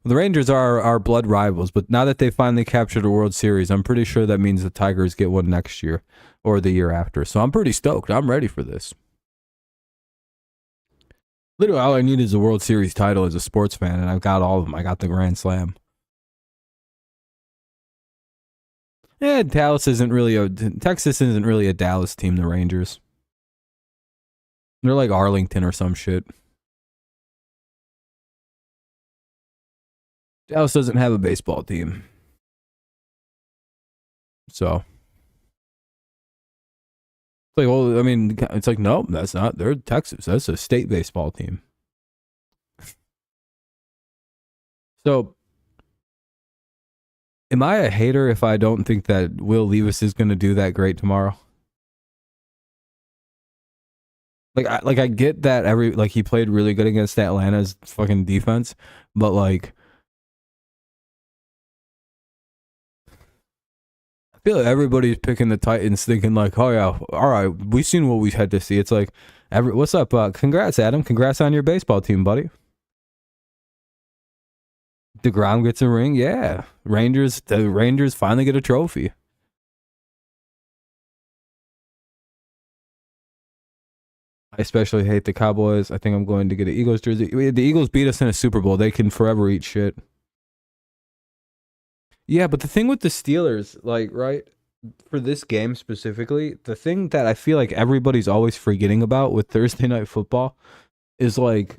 The Rangers are our blood rivals, but now that they finally captured a World Series, I'm pretty sure that means the Tigers get one next year or the year after. So I'm pretty stoked. I'm ready for this. Literally, all I need is a World Series title as a sports fan, and I've got all of them. I got the Grand Slam. Yeah, Texas isn't really a Dallas team, the Rangers. They're like Arlington or some shit. Dallas doesn't have a baseball team. So it's like, well, I mean, it's like, no, that's not. They're Texas. That's a state baseball team. So am I a hater if I don't think that Will Levis is going to do that great tomorrow? I get that he played really good against Atlanta's fucking defense, but like I feel like everybody's picking the Titans thinking like, oh yeah, all right, we've seen what we had to see. It's like, what's up? Congrats, Adam. Congrats on your baseball team, buddy. DeGrom gets a ring. Yeah. The Rangers finally get a trophy. I especially hate the Cowboys. I think I'm going to get an Eagles jersey. The Eagles beat us in a Super Bowl. They can forever eat shit. Yeah, but the thing with the Steelers, like, right, for this game specifically, the thing that I feel like everybody's always forgetting about with Thursday Night Football is like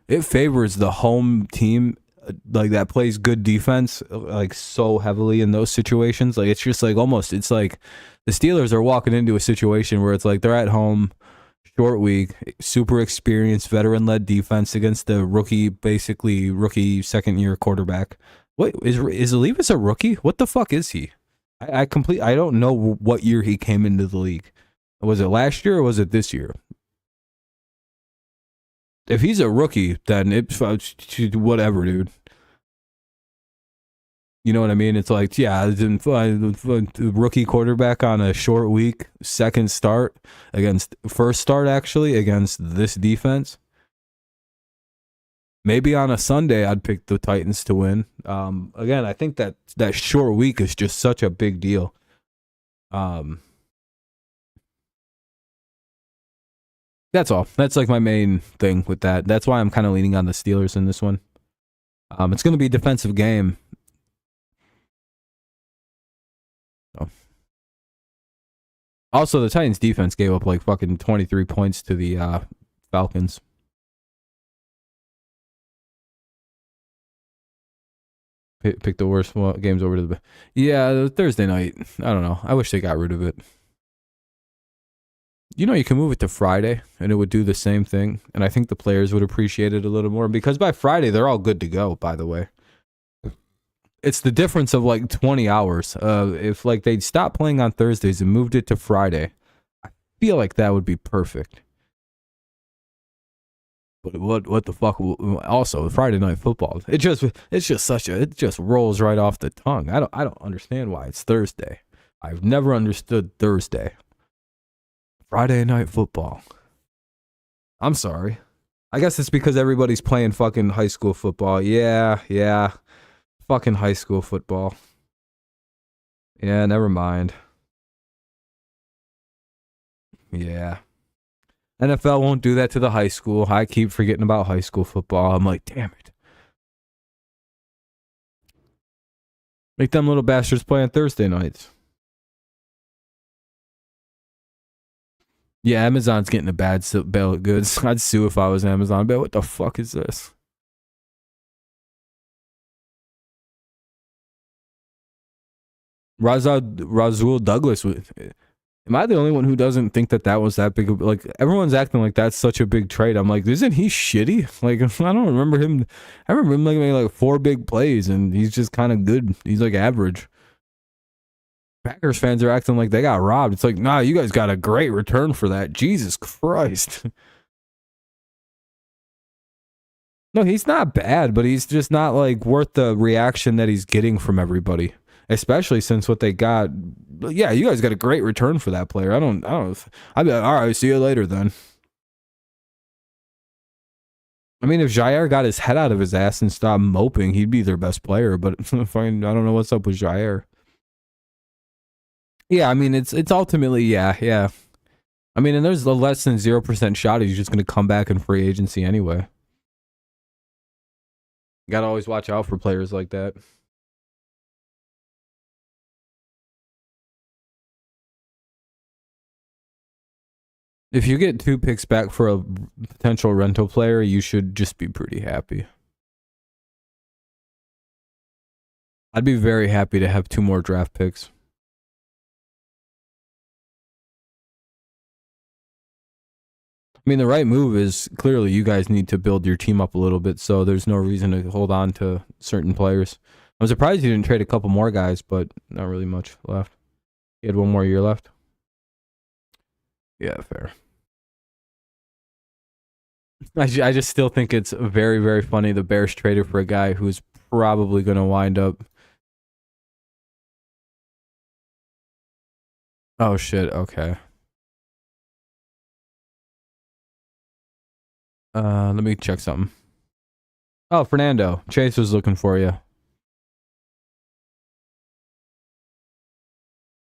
it favors the home team like that plays good defense like so heavily in those situations. Like it's just like almost it's like the Steelers are walking into a situation where it's like they're at home, short week, super experienced veteran led defense against the basically rookie second year quarterback. Wait, is Levis a rookie? What the fuck is he? I don't know what year he came into the league. Was it last year or was it this year? If he's a rookie, then it's whatever, dude. You know what I mean? It's like, yeah, rookie quarterback on a short week, first start actually against this defense. Maybe on a Sunday, I'd pick the Titans to win. Again, I think that short week is just such a big deal. That's all. That's like my main thing with that. That's why I'm kind of leaning on the Steelers in this one. It's going to be a defensive game. Oh. Also, the Titans defense gave up like fucking 23 points to the Falcons. Pick the worst games over to the... Yeah, Thursday night. I don't know. I wish they got rid of it. You know, you can move it to Friday and it would do the same thing. And I think the players would appreciate it a little more because by Friday, they're all good to go, by the way. It's the difference of like 20 hours. If like they'd stop playing on Thursdays and moved it to Friday, I feel like that would be perfect. But what the fuck? Also, Friday Night Football. It just rolls right off the tongue. I don't understand why it's Thursday. I've never understood Thursday. Friday Night Football. I'm sorry. I guess it's because everybody's playing fucking high school football. Yeah. Fucking high school football. Yeah, never mind. Yeah. NFL won't do that to the high school. I keep forgetting about high school football. I'm like, damn it. Make them little bastards play on Thursday nights. Yeah, Amazon's getting a bad bill of goods. I'd sue if I was Amazon. But what the fuck is this? Rasul Douglas. Am I the only one who doesn't think that was that big of, like, everyone's acting like that's such a big trade. I'm like, isn't he shitty? Like, I don't remember him. I remember him making like 4 big plays and he's just kind of good. He's like average. Packers fans are acting like they got robbed. It's like, nah, you guys got a great return for that. Jesus Christ. No, he's not bad, but he's just not like worth the reaction that he's getting from everybody. especially since what they got. Yeah, you guys got a great return for that player. I'd be like, all right, see you later then. I mean, if Jair got his head out of his ass and stopped moping, he'd be their best player. But fine, I don't know what's up with Jair. Yeah, I mean, it's ultimately, yeah. I mean, and there's a less than 0% shot he's just going to come back in free agency anyway. You got to always watch out for players like that. If you get 2 picks back for a potential rental player, you should just be pretty happy. I'd be very happy to have 2 more draft picks. I mean, the right move is clearly you guys need to build your team up a little bit, so there's no reason to hold on to certain players. I'm surprised you didn't trade a couple more guys, but not really much left. You had 1 more year left. Yeah, fair. I just still think it's very, very funny the Bears traded for a guy who's probably going to wind up. Oh, shit. Okay. Let me check something. Oh, Fernando. Chase was looking for you.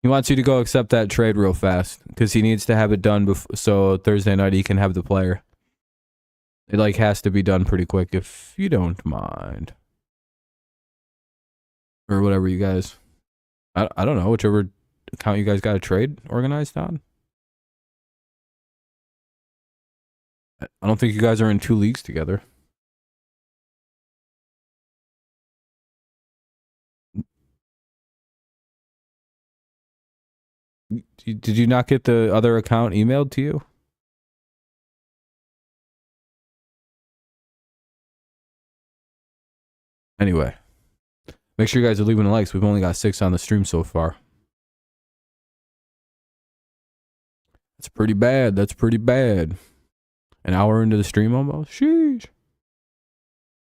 He wants you to go accept that trade real fast because he needs to have it done so Thursday night he can have the player. It like has to be done pretty quick if you don't mind. Or whatever you guys. I don't know, whichever account you guys got a trade organized on. I don't think you guys are in 2 leagues together. Did you not get the other account emailed to you? Anyway, make sure you guys are leaving the likes. We've only got 6 on the stream so far. That's pretty bad. That's pretty bad. An hour into the stream almost. Sheesh.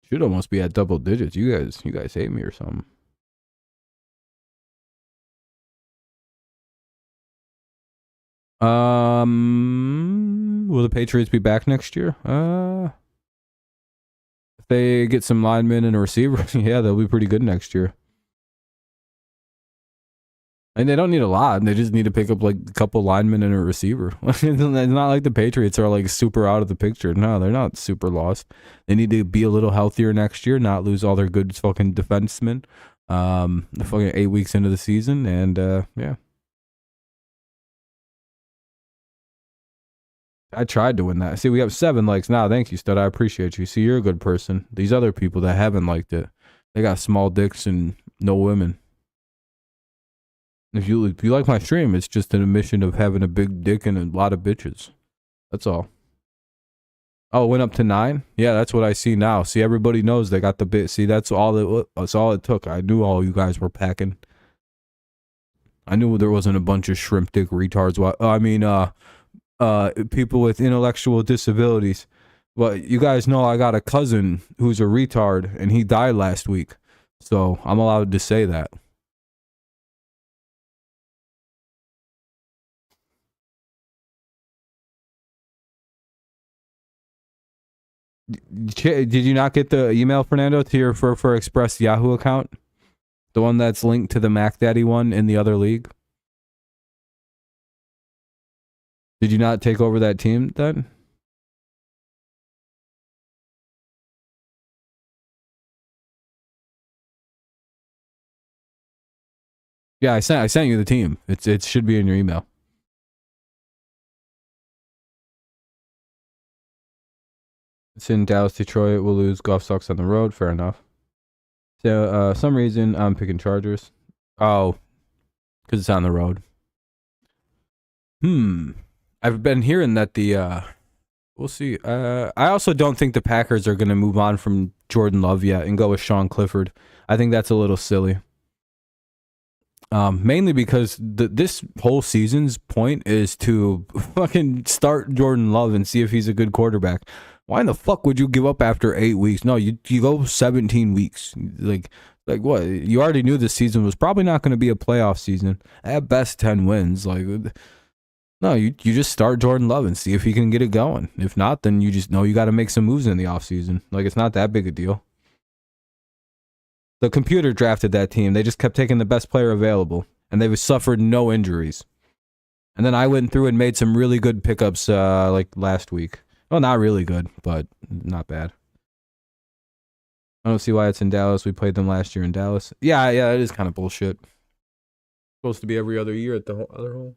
Should almost be at double digits. You guys hate me or something. Will the Patriots be back next year? If they get some linemen and a receiver, yeah, they'll be pretty good next year. And they don't need a lot. They just need to pick up like a couple linemen and a receiver. It's not like the Patriots are like super out of the picture. No, they're not super lost. They need to be a little healthier next year, not lose all their good fucking defensemen. The fucking 8 weeks into the season, and yeah. I tried to win that. See, we have 7 likes now. Thank you, Stud. I appreciate you. See, you're a good person. These other people that haven't liked it, they got small dicks and no women. If you like my stream, it's just an admission of having a big dick and a lot of bitches. That's all. Oh, it went up to 9? Yeah, that's what I see now. See, everybody knows they got the bit. See, that's all it took. I knew all you guys were packing. I knew there wasn't a bunch of shrimp dick retards. People with intellectual disabilities. Well, you guys know I got a cousin who's a retard, and he died last week. So I'm allowed to say that. Did you not get the email, Fernando, to your for Express Yahoo account? The one that's linked to the Mac Daddy one in the other league? Did you not take over that team then? Yeah, I sent you the team. It should be in your email. It's in Dallas, Detroit. We'll lose. Golf sucks on the road. Fair enough. So, some reason I'm picking Chargers. Oh, because it's on the road. I've been hearing that we'll see. I also don't think the Packers are going to move on from Jordan Love yet and go with Sean Clifford. I think that's a little silly. Mainly because this whole season's point is to fucking start Jordan Love and see if he's a good quarterback. Why in the fuck would you give up after 8 weeks? No, you go 17 weeks. Like, Like what? You already knew this season was probably not going to be a playoff season. At best, 10 wins. Like, no, you just start Jordan Love and see if he can get it going. If not, then you just know you got to make some moves in the offseason. Like, it's not that big a deal. The computer drafted that team. They just kept taking the best player available, and they've suffered no injuries. And then I went through and made some really good pickups like last week. Well, not really good, but not bad. I don't see why it's in Dallas. We played them last year in Dallas. Yeah, it is kind of bullshit. Supposed to be every other year at the other home.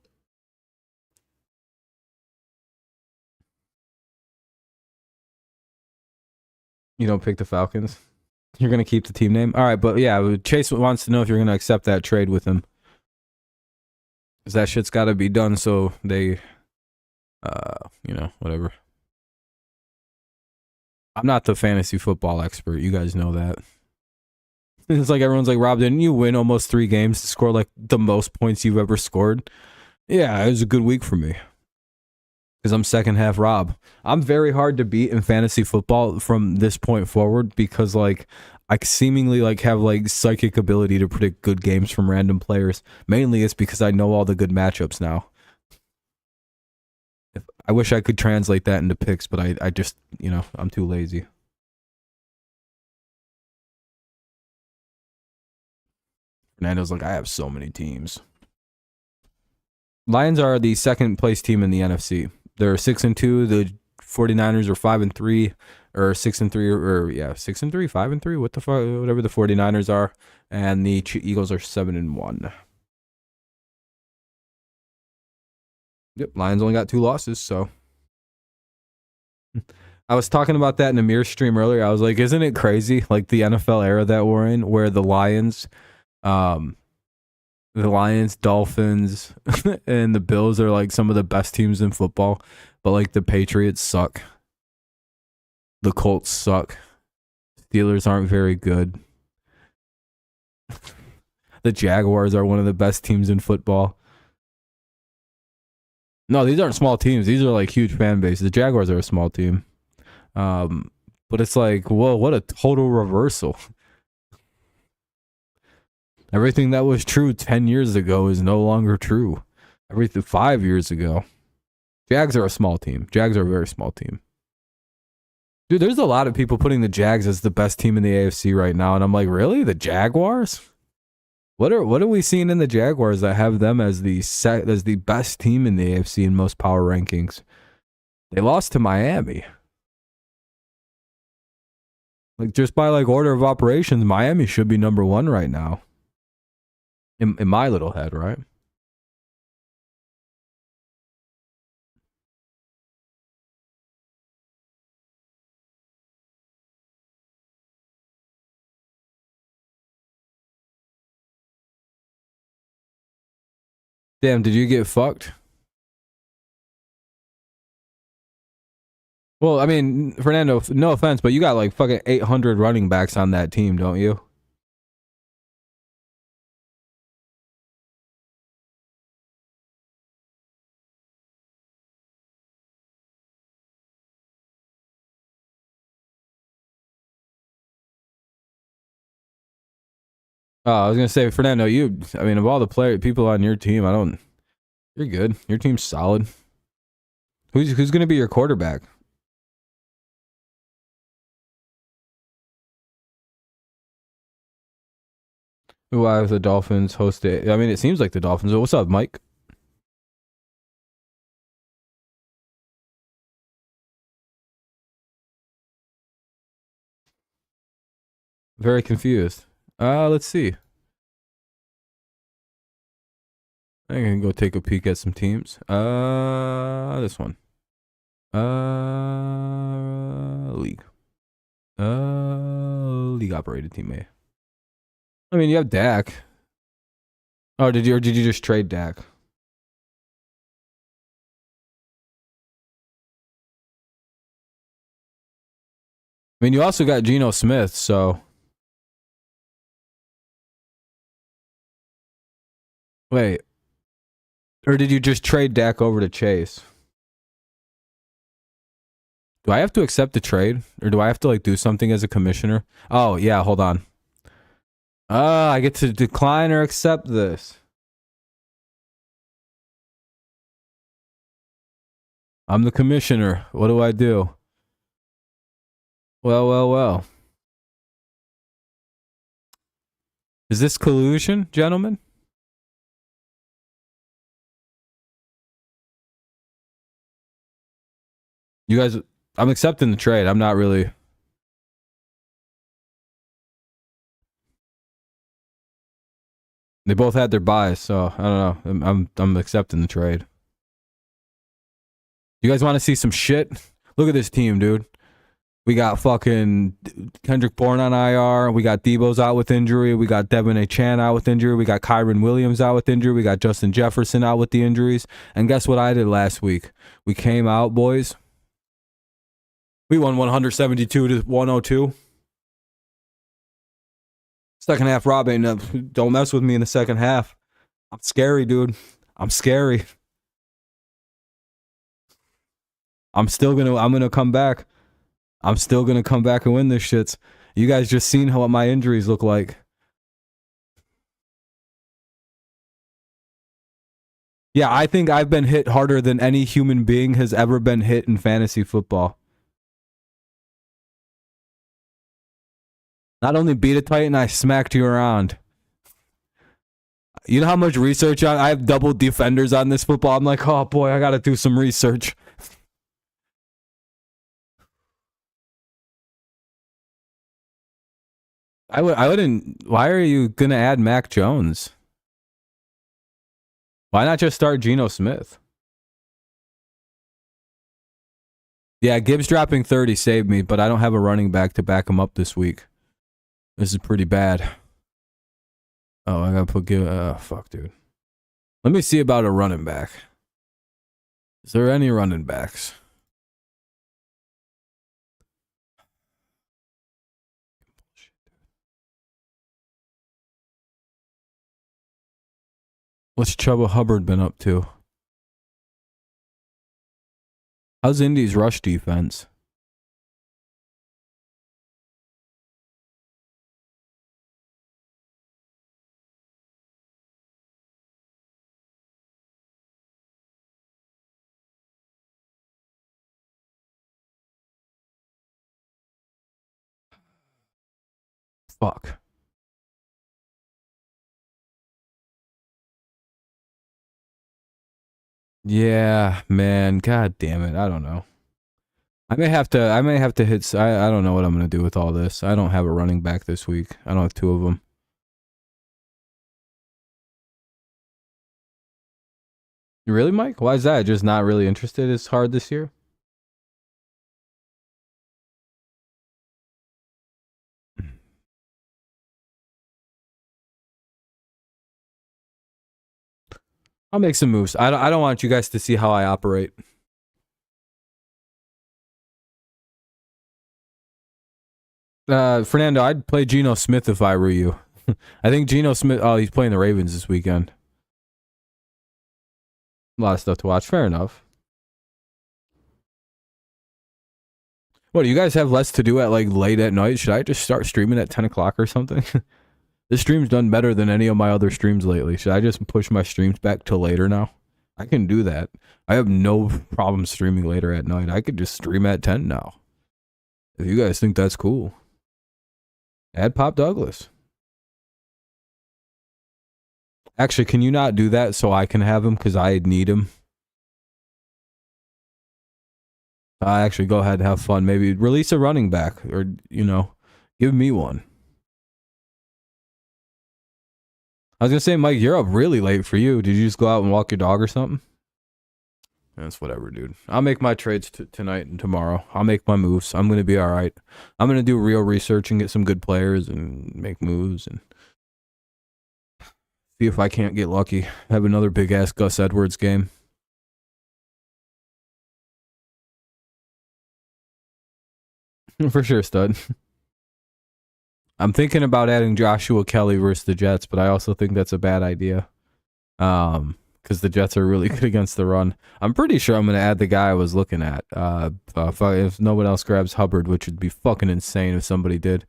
You don't pick the Falcons? You're going to keep the team name? All right, but yeah, Chase wants to know if you're going to accept that trade with him. Because that shit's got to be done so they, whatever. I'm not the fantasy football expert. You guys know that. It's like everyone's like, Rob, didn't you win almost 3 games to score like the most points you've ever scored? Yeah, it was a good week for me. Because I'm second half Rob. I'm very hard to beat in fantasy football from this point forward because like I seemingly like have like psychic ability to predict good games from random players. Mainly it's because I know all the good matchups now. I wish I could translate that into picks, but I just, I'm too lazy. Fernando's like, I have so many teams. Lions are the second place team in the NFC. They're 6-2. The 49ers are 5-3, or 6-3, or 6-3, 5-3. What the fuck? Whatever the 49ers are, and the Eagles are 7-1. Yep, Lions only got 2 losses, so. I was talking about that in Amir's stream earlier. I was like, isn't it crazy? Like the NFL era that we're in, where the Lions, Dolphins, and the Bills are like some of the best teams in football, but like the Patriots suck. The Colts suck. Steelers aren't very good. The Jaguars are one of the best teams in football. No, these aren't small teams. These are like huge fan bases. The Jaguars are a small team. But it's like, whoa, what a total reversal. Everything that was true 10 years ago is no longer true. Everything 5 years ago. Jags are a small team. Jags are a very small team. Dude, there's a lot of people putting the Jags as the best team in the AFC right now, and I'm like, really? The Jaguars? What are we seeing in the Jaguars that have them as the best team in the AFC in most power rankings? They lost to Miami. Like just by like order of operations, Miami should be number 1 right now. In my little head, right? Damn, did you get fucked? Well, I mean, Fernando, no offense, but you got like fucking 800 running backs on that team, don't you? Oh, I was gonna say, Fernando, of all the people on your team, you're good. Your team's solid. Who's gonna be your quarterback? Why have the Dolphins host it? I mean, it seems like the Dolphins. What's up, Mike? Very confused. Let's see. I can go take a peek at some teams. This one. League. League operated team A. I mean, you have Dak. Oh, did you just trade Dak? I mean, you also got Geno Smith, so. Wait. Or did you just trade Dak over to Chase? Do I have to accept the trade? Or do I have to like do something as a commissioner? Oh, yeah, hold on. I get to decline or accept this. I'm the commissioner. What do I do? Well. Is this collusion, gentlemen? You guys, I'm accepting the trade. I'm not really. They both had their bias, so I don't know. I'm accepting the trade. You guys want to see some shit? Look at this team, dude. We got fucking Kendrick Bourne on IR. We got Debo's out with injury. We got Devin A. Chan out with injury. We got Kyron Williams out with injury. We got Justin Jefferson out with the injuries. And guess what I did last week? We came out, boys. We won 172 to 102. Second half, Rob ain't don't mess with me in the second half. I'm scary, dude. I'm scary. I'm gonna come back. I'm still gonna come back and win this shits. You guys just seen what my injuries look like. Yeah, I think I've been hit harder than any human being has ever been hit in fantasy football. Not only beat a Titan, I smacked you around. You know how much research I have double defenders on this football? I'm like, oh boy, I gotta do some research. I wouldn't. Why are you gonna add Mac Jones? Why not just start Geno Smith? Yeah, Gibbs dropping 30 saved me, but I don't have a running back to back him up this week. This is pretty bad. Oh, I gotta put Gibbs. Fuck, dude. Let me see about a running back. Is there any running backs? What's Chuba Hubbard been up to? How's Indy's rush defense? Fuck. Yeah, man. God damn it. I don't know. I may have to hit. I don't know what I'm gonna do with all this. I don't have a running back this week. I don't have two of them. Really, Mike? Why is that? Just not really interested as hard this year? I'll make some moves. I don't want you guys to see how I operate. Fernando, I'd play Geno Smith if I were you. I think Geno Smith. Oh, he's playing the Ravens this weekend. A lot of stuff to watch. Fair enough. What, do you guys have less to do at like late at night? Should I just start streaming at 10 o'clock or something? This stream's done better than any of my other streams lately. Should I just push my streams back till later now? I can do that. I have no problem streaming later at night. I could just stream at 10 now. If you guys think that's cool. Add Pop Douglas. Actually, can you not do that so I can have him? Because I need him. Actually, go ahead and have fun. Maybe release a running back. Or, you know, give me one. I was going to say, Mike, you're up really late for you. Did you just go out and walk your dog or something? That's whatever, dude. I'll make my trades tonight and tomorrow. I'll make my moves. I'm going to be all right. I'm going to do real research and get some good players and make moves and see if I can't get lucky. Have another big-ass Gus Edwards game. For sure, stud. I'm thinking about adding Joshua Kelly versus the Jets, but I also think that's a bad idea. Because the Jets are really good against the run. I'm pretty sure I'm going to add the guy I was looking at. If no one else grabs Hubbard, which would be fucking insane if somebody did.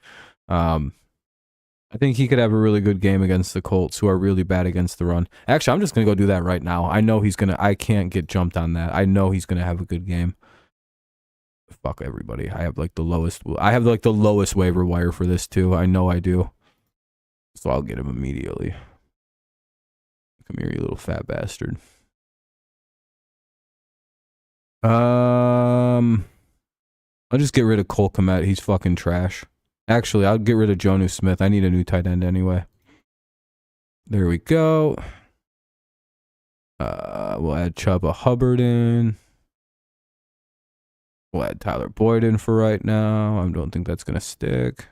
I think he could have a really good game against the Colts, who are really bad against the run. Actually, I'm just going to go do that right now. I know he's going to... I can't get jumped on that. I know he's going to have a good game. Fuck everybody. I have like the lowest... I have like the lowest waiver wire for this too. I know I do. So I'll get him immediately. Come here, you little fat bastard. I'll just get rid of Cole Kmet. He's fucking trash. Actually, I'll get rid of Jonnu Smith. I need a new tight end anyway. There we go. We'll add Chuba Hubbard in. We'll add Tyler Boyd in for right now. I don't think that's going to stick.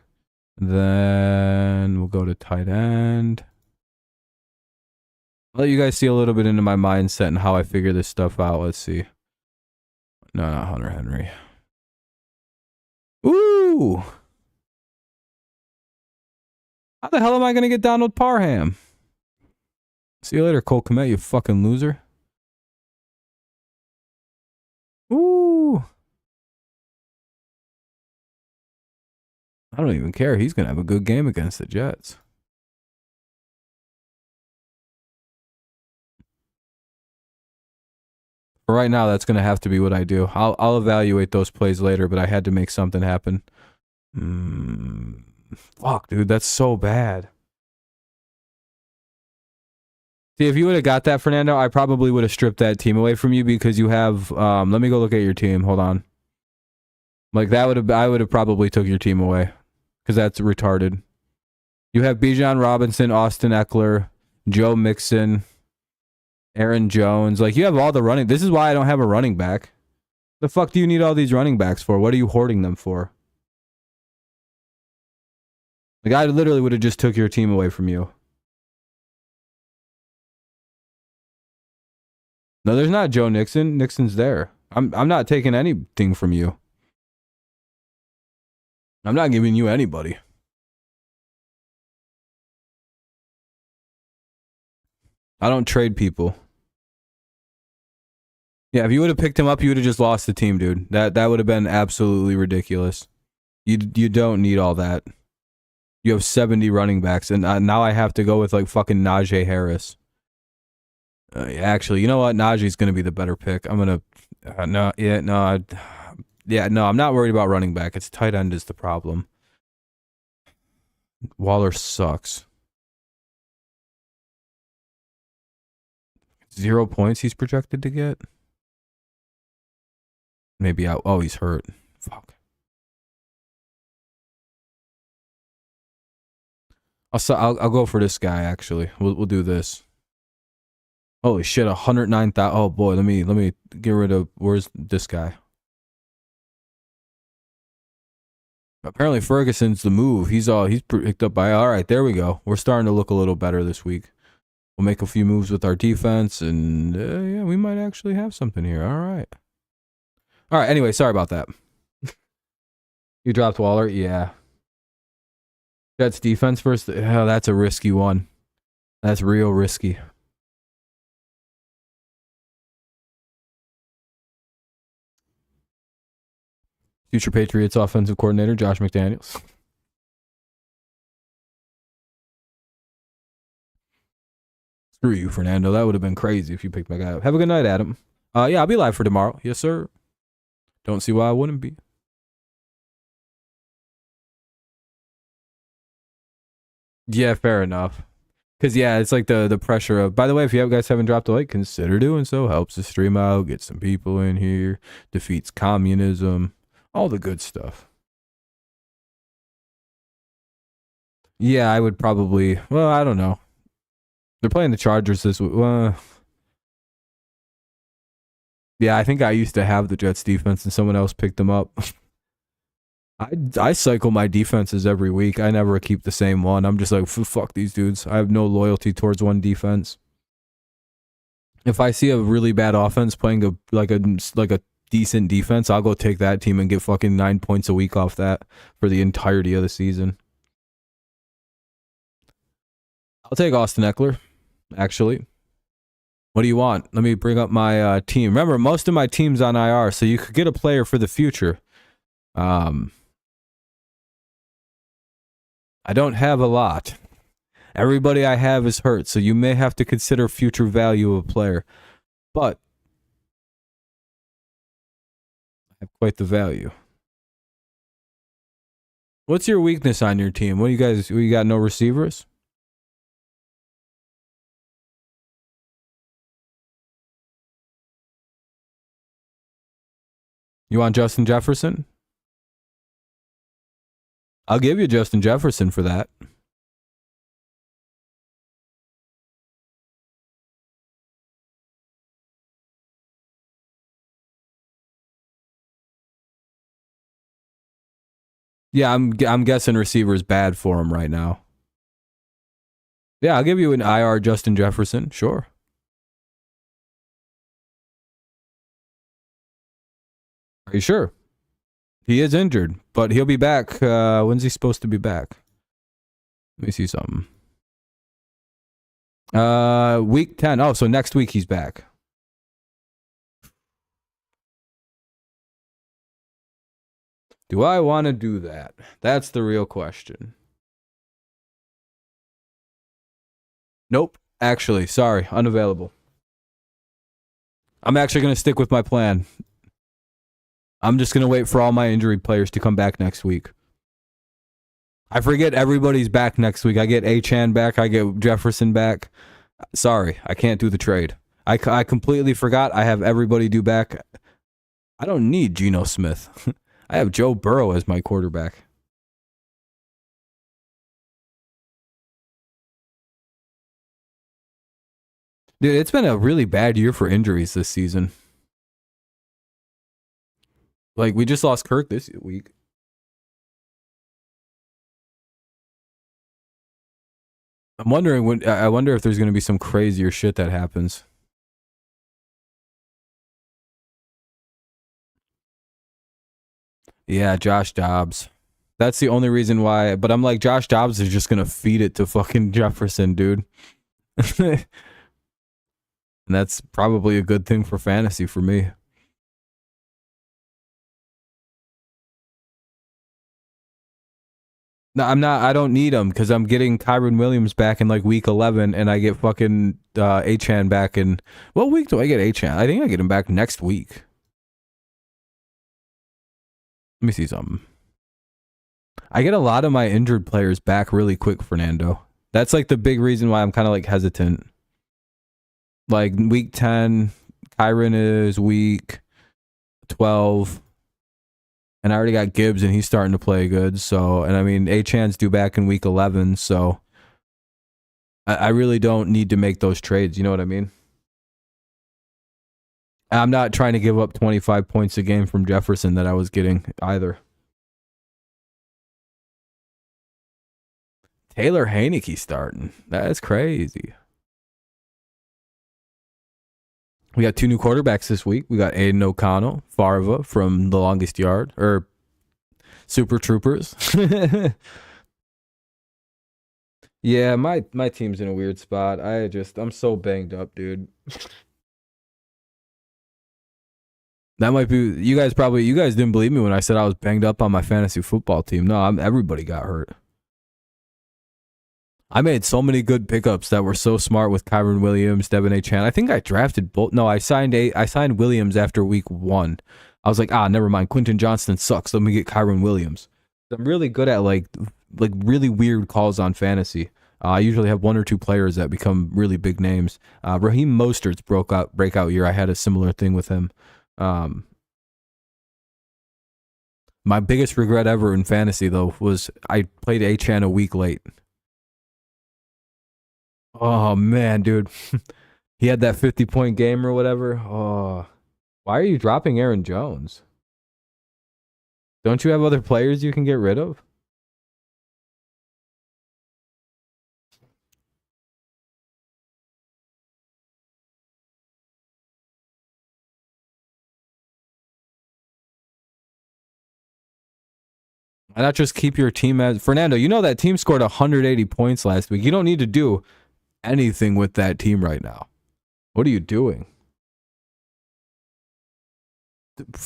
Then we'll go to tight end. I'll let you guys see a little bit into my mindset and how I figure this stuff out. Let's see. No, not Hunter Henry. Ooh! How the hell am I going to get Donald Parham? See you later, Cole Kmet, you fucking loser. Ooh! I don't even care. He's going to have a good game against the Jets. For right now, that's going to have to be what I do. I'll evaluate those plays later, but I had to make something happen. Fuck, dude, that's so bad. See, if you would have got that, Fernando, I probably would have stripped that team away from you because you have... let me go look at your team. Hold on. Like, that would have... I would have probably took your team away because that's retarded. You have Bijan Robinson, Austin Eckler, Joe Mixon, Aaron Jones. Like, you have all the running... This is why I don't have a running back. The fuck do you need all these running backs for? What are you hoarding them for? Like, I literally would have just took your team away from you. No, there's not Joe Nixon. Nixon's there. I'm not taking anything from you. I'm not giving you anybody. I don't trade people. Yeah, if you would have picked him up, you would have just lost the team, dude. That would have been absolutely ridiculous. You don't need all that. You have 70 running backs, and now I have to go with like fucking Najee Harris. Actually, you know what? Najee's going to be the better pick. I'm going to... no, I'm not worried about running back. It's tight end is the problem. Waller sucks. 0 points he's projected to get? Maybe out. Oh, he's hurt. Fuck. I'll go for this guy, actually. We'll do this. Holy shit, 109,000. Oh boy, let me get rid of... Where's this guy? Apparently Ferguson's the move. He's picked up by... All right, there we go. We're starting to look a little better this week. We'll make a few moves with our defense, and yeah, we might actually have something here. All right. All right, anyway, sorry about that. You dropped Waller? Yeah. Jets defense first? Oh, that's a risky one. That's real risky. Future Patriots offensive coordinator, Josh McDaniels. Screw you, Fernando. That would have been crazy if you picked my guy up. Have a good night, Adam. Yeah, I'll be live for tomorrow. Yes, sir. Don't see why I wouldn't be. Yeah, fair enough. Because, yeah, it's like the pressure of... By the way, if you guys haven't dropped a like, consider doing so. Helps the stream out, get some people in here, defeats communism, all the good stuff. Yeah, I would probably... Well, I don't know. They're playing the Chargers this week. Yeah, I think I used to have the Jets defense and someone else picked them up. I cycle my defenses every week. I never keep the same one. I'm just like, fuck these dudes. I have no loyalty towards one defense. If I see a really bad offense playing a decent defense, I'll go take that team and get fucking 9 points a week off that for the entirety of the season. I'll take Austin Eckler, actually. What do you want? Let me bring up my team. Remember, most of my team's on IR, so you could get a player for the future. I I don't have a lot. Everybody I have is hurt, so you may have to consider future value of a player. But I have quite the value. What's your weakness on your team? What do you guys, you got no receivers? You want Justin Jefferson? I'll give you Justin Jefferson for that. Yeah, I'm guessing receiver is bad for him right now. Yeah, I'll give you an IR Justin Jefferson. Sure. Are you sure? He is injured, but he'll be back. When's he supposed to be back? Let me see something. Week 10. Oh, so next week he's back. Do I want to do that? That's the real question. Nope. Actually, sorry. Unavailable. I'm actually going to stick with my plan. I'm just going to wait for all my injured players to come back next week. I forget everybody's back next week. I get Achane back. I get Jefferson back. Sorry, I can't do the trade. I completely forgot. I have everybody due back. I don't need Geno Smith. I have Joe Burrow as my quarterback. Dude, it's been a really bad year for injuries this season. Like, we just lost Kirk this week. I'm wondering I wonder if there's going to be some crazier shit that happens. Yeah, Josh Dobbs. That's the only reason why. But I'm like, Josh Dobbs is just going to feed it to fucking Jefferson, dude. And that's probably a good thing for fantasy for me. No, I'm not. I don't need him because I'm getting Kyron Williams back in like week 11, and I get fucking Achane back in. What week do I get Achane? I think I get him back next week. Let me see something. I get a lot of my injured players back really quick, Fernando. That's like the big reason why I'm kind of like hesitant. Like week 10, Kyron is week 12. And I already got Gibbs, and he's starting to play good. So, and I mean, Achane's due back in week 11. So, I really don't need to make those trades. You know what I mean? I'm not trying to give up 25 points a game from Jefferson that I was getting either. Taylor Heineke starting. That's crazy. We got 2 new quarterbacks this week. We got Aiden O'Connell, Farva from The Longest Yard, or Super Troopers. Yeah, my team's in a weird spot. I'm so banged up, dude. That might be you guys didn't believe me when I said I was banged up on my fantasy football team. No, everybody got hurt. I made so many good pickups that were so smart with Kyron Williams, Devin Achane. I think I drafted both. No, I signed Williams after week 1. I was like, never mind. Quentin Johnston sucks. Let me get Kyron Williams. I'm really good at like really weird calls on fantasy. I usually have 1 or 2 players that become really big names. Raheem Mostert's breakout year. I had a similar thing with him. My biggest regret ever in fantasy though was I played Achane a week late. Oh man, dude. He had that 50-point game or whatever. Oh. Why are you dropping Aaron Jones? Don't you have other players you can get rid of? Why not just keep your team as Fernando? You know that team scored 180 points last week. You don't need to do anything with that team right now. What are you doing?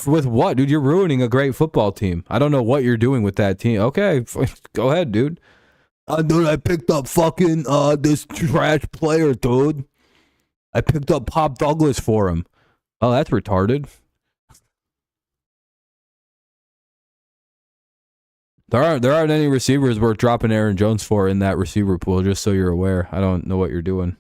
With what, dude? You're ruining a great football team. I don't know what you're doing with that team. Okay, go ahead, dude. Dude, I picked up fucking this trash player, dude. I picked up Pop Douglas for him. Oh, that's retarded. There aren't any receivers worth dropping Aaron Jones for in that receiver pool, just so you're aware. I don't know what you're doing.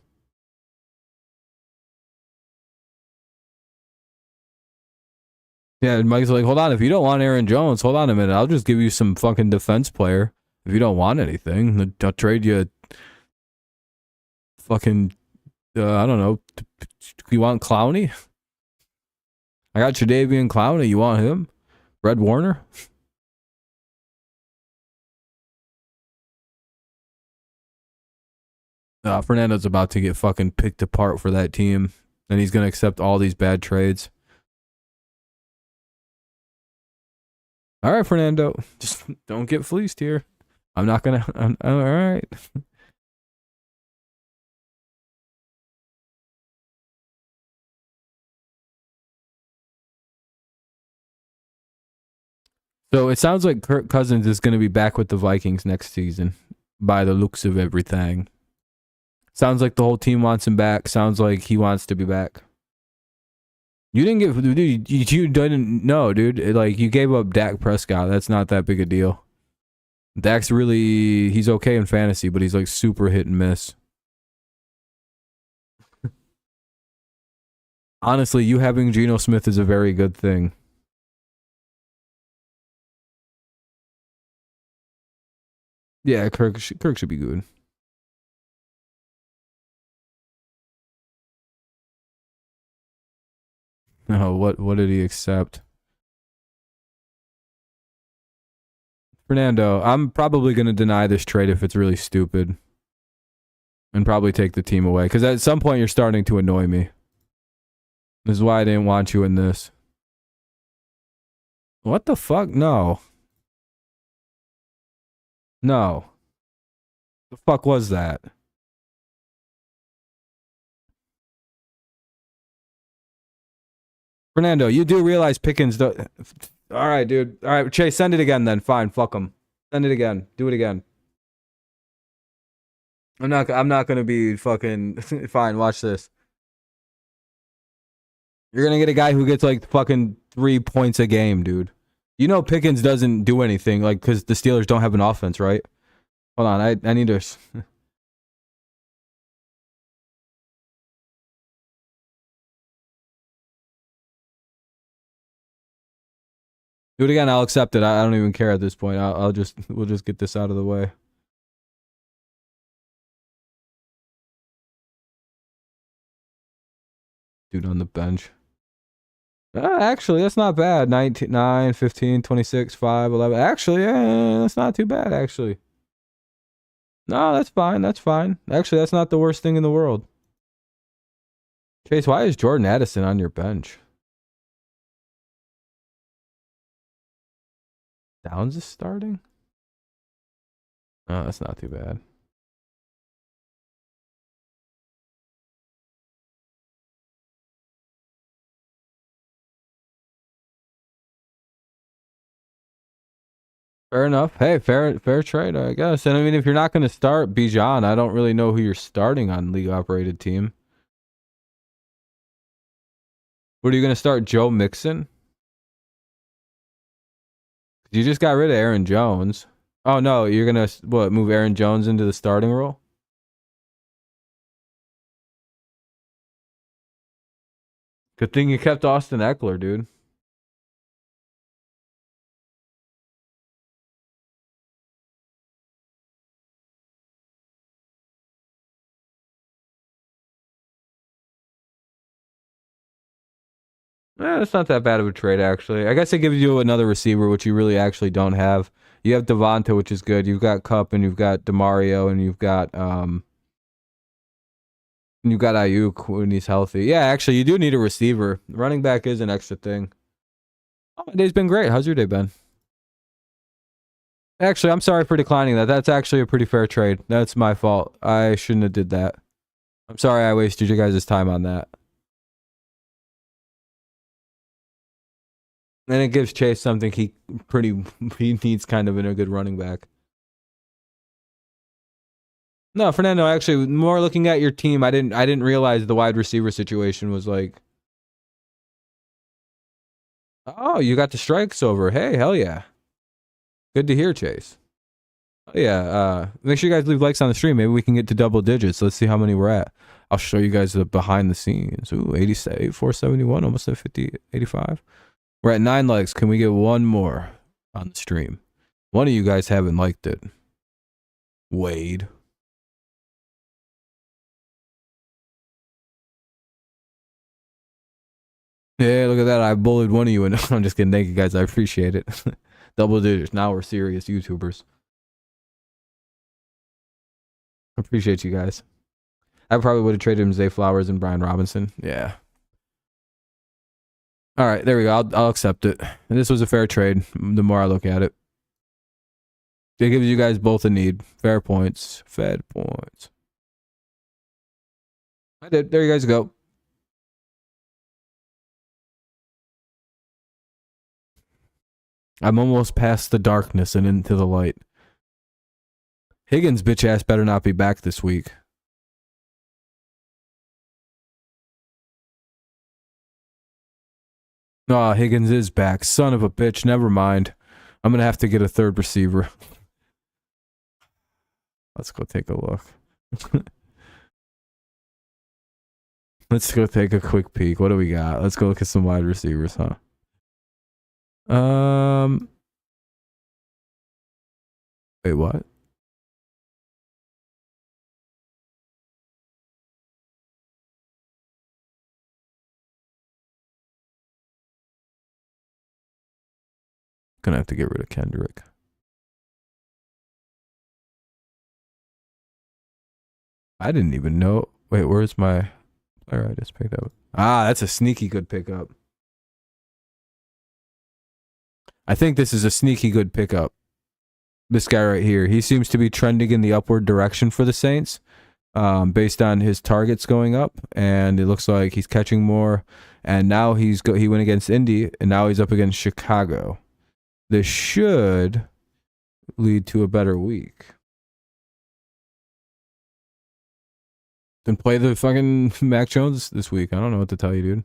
Yeah, and Mike's like, hold on, if you don't want Aaron Jones, hold on a minute. I'll just give you some fucking defense player. If you don't want anything, I'll trade you fucking, I don't know. You want Clowney? I got Jadeveon Clowney. You want him? Red Warner? Fernando's about to get fucking picked apart for that team, and he's going to accept all these bad trades. All right, Fernando, just don't get fleeced here. I'm not going to. All right. So it sounds like Kirk Cousins is going to be back with the Vikings next season by the looks of everything. Sounds like the whole team wants him back. Sounds like he wants to be back. You didn't get, dude, you didn't know, dude. Like, you gave up Dak Prescott. That's not that big a deal. Dak's really, he's okay in fantasy, but he's like super hit and miss. Honestly, you having Geno Smith is a very good thing. Yeah, Kirk should be good. No, what did he accept? Fernando, I'm probably going to deny this trade if it's really stupid. And probably take the team away. Because at some point, you're starting to annoy me. This is why I didn't want you in this. What the fuck? No. No. The fuck was that? Fernando, you do realize Pickens... All right, dude. All right, Chase, send it again then. Fine, fuck him. Send it again. Do it again. I'm not going to be fucking... Fine, watch this. You're going to get a guy who gets like fucking 3 points a game, dude. You know Pickens doesn't do anything, like, because the Steelers don't have an offense, right? Hold on, I need to... Do it again, I'll accept it. I don't even care at this point. We'll just get this out of the way. Dude on the bench. Actually, that's not bad. 19, 9, 15, 26, 5, 11. Actually, that's not too bad, actually. No, that's fine. That's fine. Actually, that's not the worst thing in the world. Chase, why is Jordan Addison on your bench? Downs is starting? Oh, that's not too bad. Fair enough. Hey, fair trade, I guess. And I mean, if you're not going to start Bijan, I don't really know who you're starting on league operated team. What are you going to start, Joe Mixon? You just got rid of Aaron Jones. Oh no, you're going to move Aaron Jones into the starting role? Good thing you kept Austin Eckler, dude. It's not that bad of a trade, actually. I guess it gives you another receiver, which you really actually don't have. You have Devonta, which is good. You've got Kupp, and you've got DeMario, and you've got Ayuk when he's healthy. Yeah, actually, you do need a receiver. Running back is an extra thing. Oh, my day's been great. How's your day been? Actually, I'm sorry for declining that. That's actually a pretty fair trade. That's my fault. I shouldn't have did that. I'm sorry I wasted you guys' time on that. And it gives Chase something he needs kind of in a good running back. No, Fernando, actually, more looking at your team, I didn't realize the wide receiver situation was like. Oh, you got the strikes over. Hey, hell yeah. Good to hear, Chase. Oh, yeah, make sure you guys leave likes on the stream. Maybe we can get to double digits. Let's see how many we're at. I'll show you guys the behind the scenes. Ooh, 87, 471, almost at 50, 85. We're at 9 likes. Can we get one more on the stream? One of you guys haven't liked it. Wade. Yeah, look at that. I bullied one of you. And I'm just kidding. Thank you, guys. I appreciate it. Double digits. Now we're serious YouTubers. Appreciate you guys. I probably would have traded him Zay Flowers and Brian Robinson. Yeah. All right, there we go. I'll accept it. And this was a fair trade. The more I look at it, it gives you guys both a need. Fair points. Fed points. I did. There you guys go. I'm almost past the darkness and into the light. Higgins' bitch ass better not be back this week. Oh, Higgins is back. Son of a bitch. Never mind. I'm going to have to get a third receiver. Let's go take a look. Let's go take a quick peek. What do we got? Let's go look at some wide receivers, huh? Wait, what? Gonna have to get rid of Kendrick. I didn't even know. Wait, where's my player I just picked up? Ah, that's a sneaky good pickup. I think this is a sneaky good pickup. This guy right here. He seems to be trending in the upward direction for the Saints, based on his targets going up, and it looks like he's catching more. And now he went against Indy, and now he's up against Chicago. This should lead to a better week. Then play the fucking Mac Jones this week. I don't know what to tell you, dude.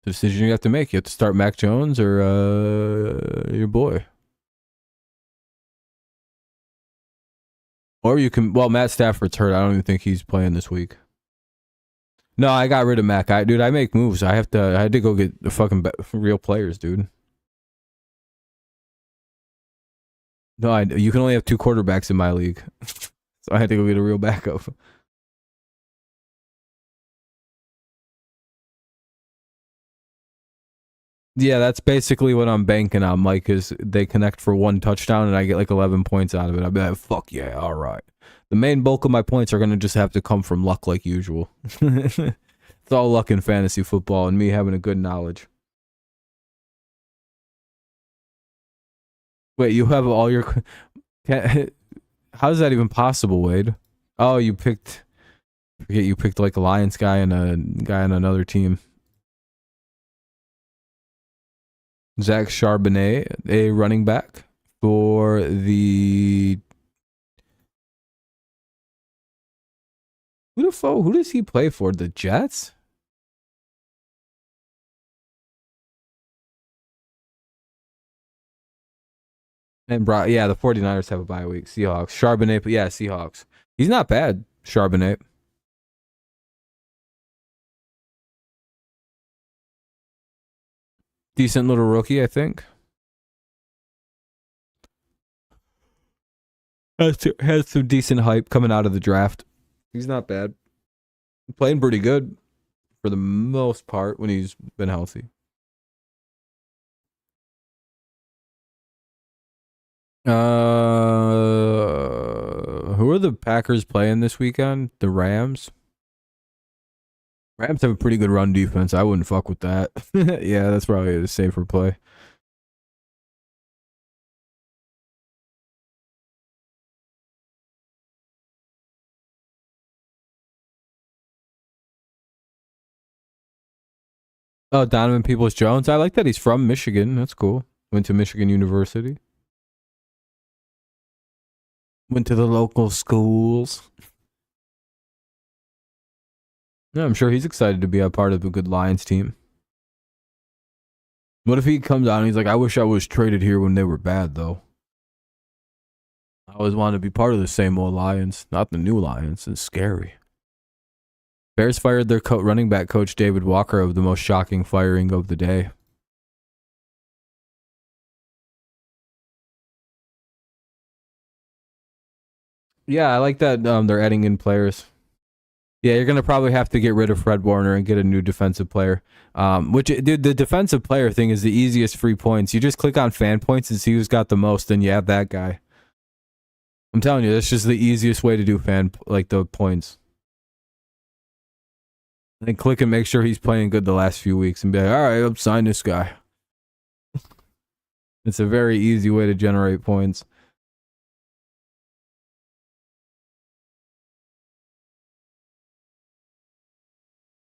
The decision you have to make. You have to start Mac Jones or your boy. Or you can, well, Matt Stafford's hurt. I don't even think he's playing this week. No, I got rid of Mac. Dude, I make moves. I had to go get the fucking real players, dude. No, you can only have 2 quarterbacks in my league. So I had to go get a real backup. Yeah, that's basically what I'm banking on, Mike, is they connect for 1 touchdown and I get like 11 points out of it. I'll be like, fuck yeah, all right. The main bulk of my points are going to just have to come from luck like usual. It's all luck in fantasy football and me having a good knowledge. Wait, you have all your... How is that even possible, Wade? Oh, you picked like a Lions guy and a guy on another team. Zach Charbonnet, a running back for the... Who does he play for? The Jets? And yeah, the 49ers have a bye week. Seahawks. Charbonnet, yeah, Seahawks. He's not bad, Charbonnet. Decent little rookie, I think. Has some decent hype coming out of the draft. He's not bad. Playing pretty good for the most part when he's been healthy. Who are the Packers playing this weekend? The Rams? Rams have a pretty good run defense. I wouldn't fuck with that. Yeah, that's probably a safer play. Oh, Donovan Peoples-Jones. I like that he's from Michigan. That's cool. Went to Michigan University. Went to the local schools. Yeah, I'm sure he's excited to be a part of a good Lions team. What if he comes out and he's like, I wish I was traded here when they were bad, though. I always wanted to be part of the same old Lions, not the new Lions. It's scary. Bears fired their running back coach David Walker of the most shocking firing of the day. Yeah, I like that they're adding in players. Yeah, you're going to probably have to get rid of Fred Warner and get a new defensive player. Dude, the defensive player thing is the easiest free points. You just click on fan points and see who's got the most, and you have that guy. I'm telling you, that's just the easiest way to do the points. And click and make sure he's playing good the last few weeks and be like, all right, I'll sign this guy. It's a very easy way to generate points.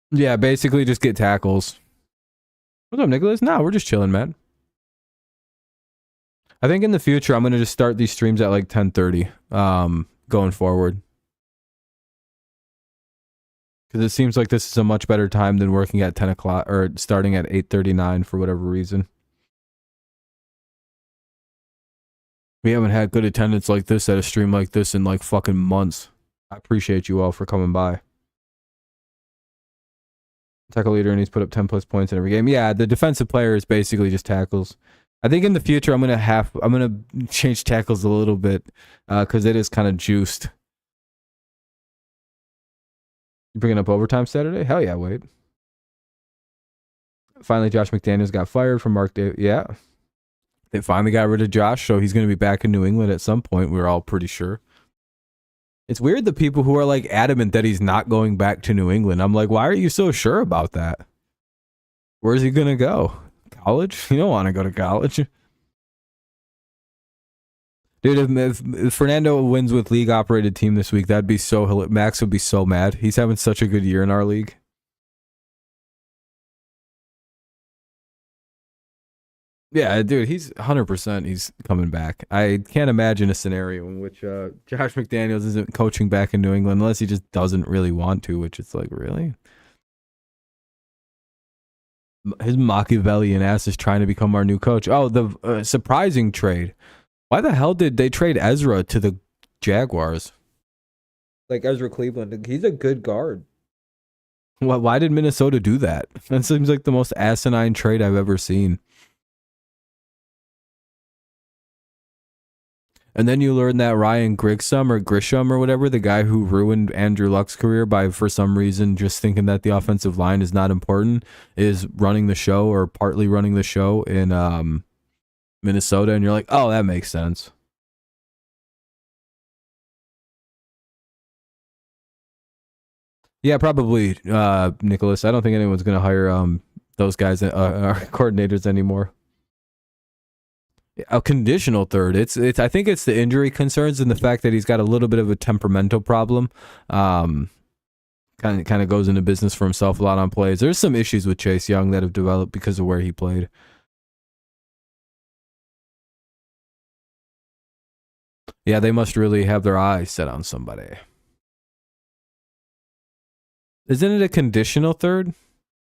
Yeah, basically just get tackles. What's up, Nicholas? No, we're just chilling, man. I think in the future, I'm going to just start these streams at like 10:30 going forward. Because it seems like this is a much better time than working at 10 o'clock or starting at 8:39 for whatever reason. We haven't had good attendance like this at a stream like this in like fucking months. I appreciate you all for coming by. Tackle leader, and he's put up 10 plus points in every game. Yeah, the defensive player is basically just tackles. I think in the future I'm gonna change tackles a little bit because it is kind of juiced. You bringing up overtime Saturday? Hell yeah, Wade. Finally, Josh McDaniels got fired from Mark Davis. Yeah, they finally got rid of Josh, so he's gonna be back in New England at some point. We're all pretty sure. It's weird the people who are like adamant that he's not going back to New England. I'm like, why are you so sure about that? Where's he gonna go? College? You don't want to go to college. Dude, if Fernando wins with league operated team this week, that'd be so hilarious. Max would be so mad. He's having such a good year in our league. Yeah, dude, he's 100%. He's coming back. I can't imagine a scenario in which Josh McDaniels isn't coaching back in New England unless he just doesn't really want to, which it's like, really? His Machiavellian ass is trying to become our new coach. Oh, the surprising trade. Why the hell did they trade Ezra to the Jaguars? Like Ezra Cleveland. He's a good guard. Why did Minnesota do that? That seems like the most asinine trade I've ever seen. And then you learn that Ryan Grisham or whatever, the guy who ruined Andrew Luck's career by, for some reason, just thinking that the offensive line is not important, is running the show or partly running the show in Minnesota. And you're like, oh, that makes sense. Yeah, probably, Nicholas. I don't think anyone's going to hire those guys, our coordinators anymore. A conditional third. It's. I think it's the injury concerns and the fact that he's got a little bit of a temperamental problem. Kind of goes into business for himself a lot on plays. There's some issues with Chase Young that have developed because of where he played. Yeah, they must really have their eyes set on somebody. Isn't it a conditional third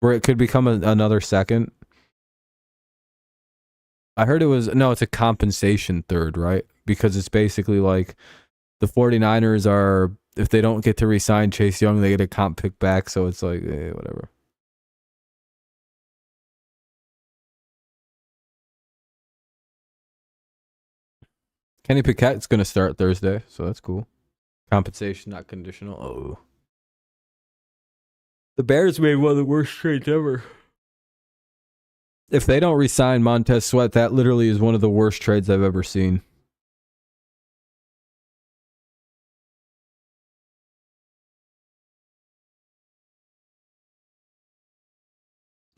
where it could become another second? I heard it was, no, it's a compensation third, right? Because it's basically like the 49ers are, if they don't get to re-sign Chase Young, they get a comp pick back. So it's like, whatever. Kenny Pickett's going to start Thursday, so that's cool. Compensation, not conditional. Oh. The Bears made one of the worst trades ever. If they don't re-sign Montez Sweat, that literally is one of the worst trades I've ever seen.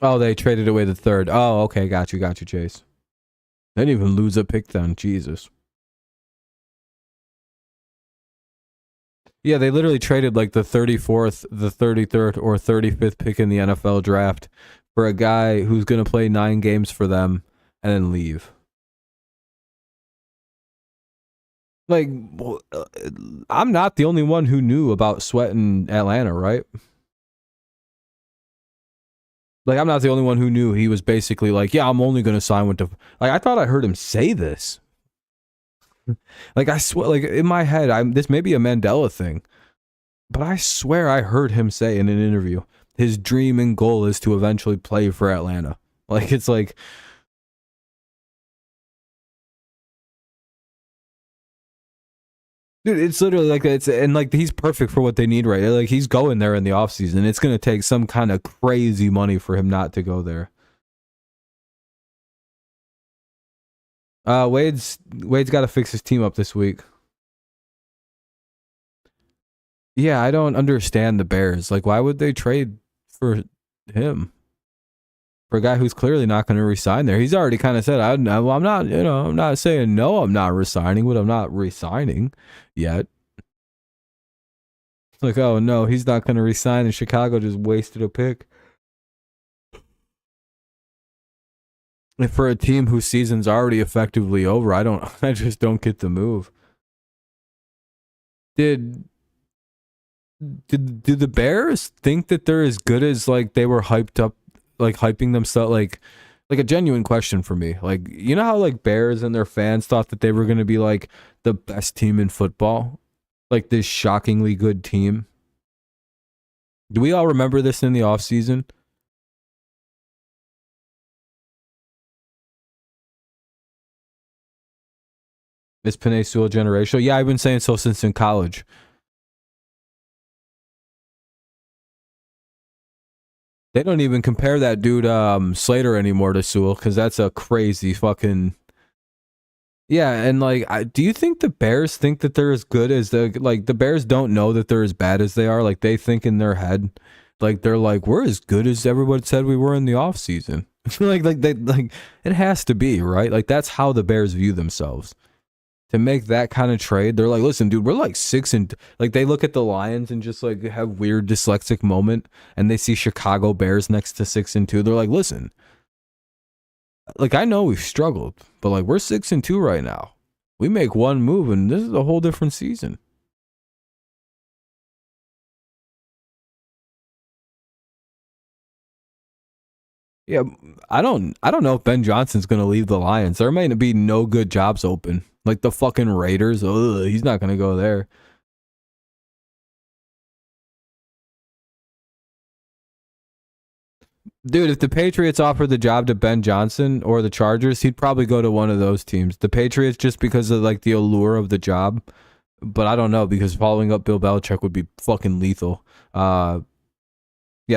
Oh, they traded away the third. Oh, okay. Got you, Chase. They didn't even lose a pick then. Jesus. Yeah, they literally traded like the 34th, the 33rd, or 35th pick in the NFL draft for a guy who's going to play 9 games for them and then leave. Like, I'm not the only one who knew about Sweat in Atlanta, right? Like, I'm not the only one who knew he was basically like, yeah, I'm only going to sign with the... Like, I thought I heard him say this. Like, I swear, like, in my head, this may be a Mandela thing, but I swear I heard him say in an interview, his dream and goal is to eventually play for Atlanta. Like, it's like... Dude, it's literally like and like he's perfect for what they need, right? Like he's going there in the offseason. It's gonna take some kind of crazy money for him not to go there. Wade's got to fix his team up this week. Yeah, I don't understand the Bears. Like, why would they trade for him? For a guy who's clearly not going to resign there. He's already kind of said, I'm not, I'm not saying no, I'm not resigning, but I'm not resigning yet. Like, oh no, he's not going to resign, and Chicago just wasted a pick. And for a team whose season's already effectively over, I just don't get the move. Did the Bears think that they're as good as like they were hyped up, like hyping themselves, like a genuine question for me? Like, you know how like Bears and their fans thought that they were going to be like the best team in football, like this shockingly good team. Do we all remember this in the offseason? This Penei Sewell generation? Yeah, I've been saying so since in college. They don't even compare that dude Slater anymore to Sewell because that's a crazy fucking... Yeah, and like, do you think the Bears think that they're as good as the Bears don't know that they're as bad as they are? Like they think in their head, like they're like, we're as good as everyone said we were in the offseason. like it has to be, right? Like that's how the Bears view themselves. To make that kind of trade, they're like, listen, dude, we're like 6 and like they look at the Lions and just like have weird dyslexic moment, and they see Chicago Bears next to 6-2. They're like, listen, like I know we've struggled, but like we're 6-2 right now. We make one move and this is a whole different season. Yeah, I don't know if Ben Johnson's gonna leave the Lions. There might be no good jobs open. Like the fucking Raiders. Ugh, he's not gonna go there. Dude, if the Patriots offered the job to Ben Johnson or the Chargers, he'd probably go to one of those teams. The Patriots just because of like the allure of the job. But I don't know, because following up Bill Belichick would be fucking lethal. Yeah,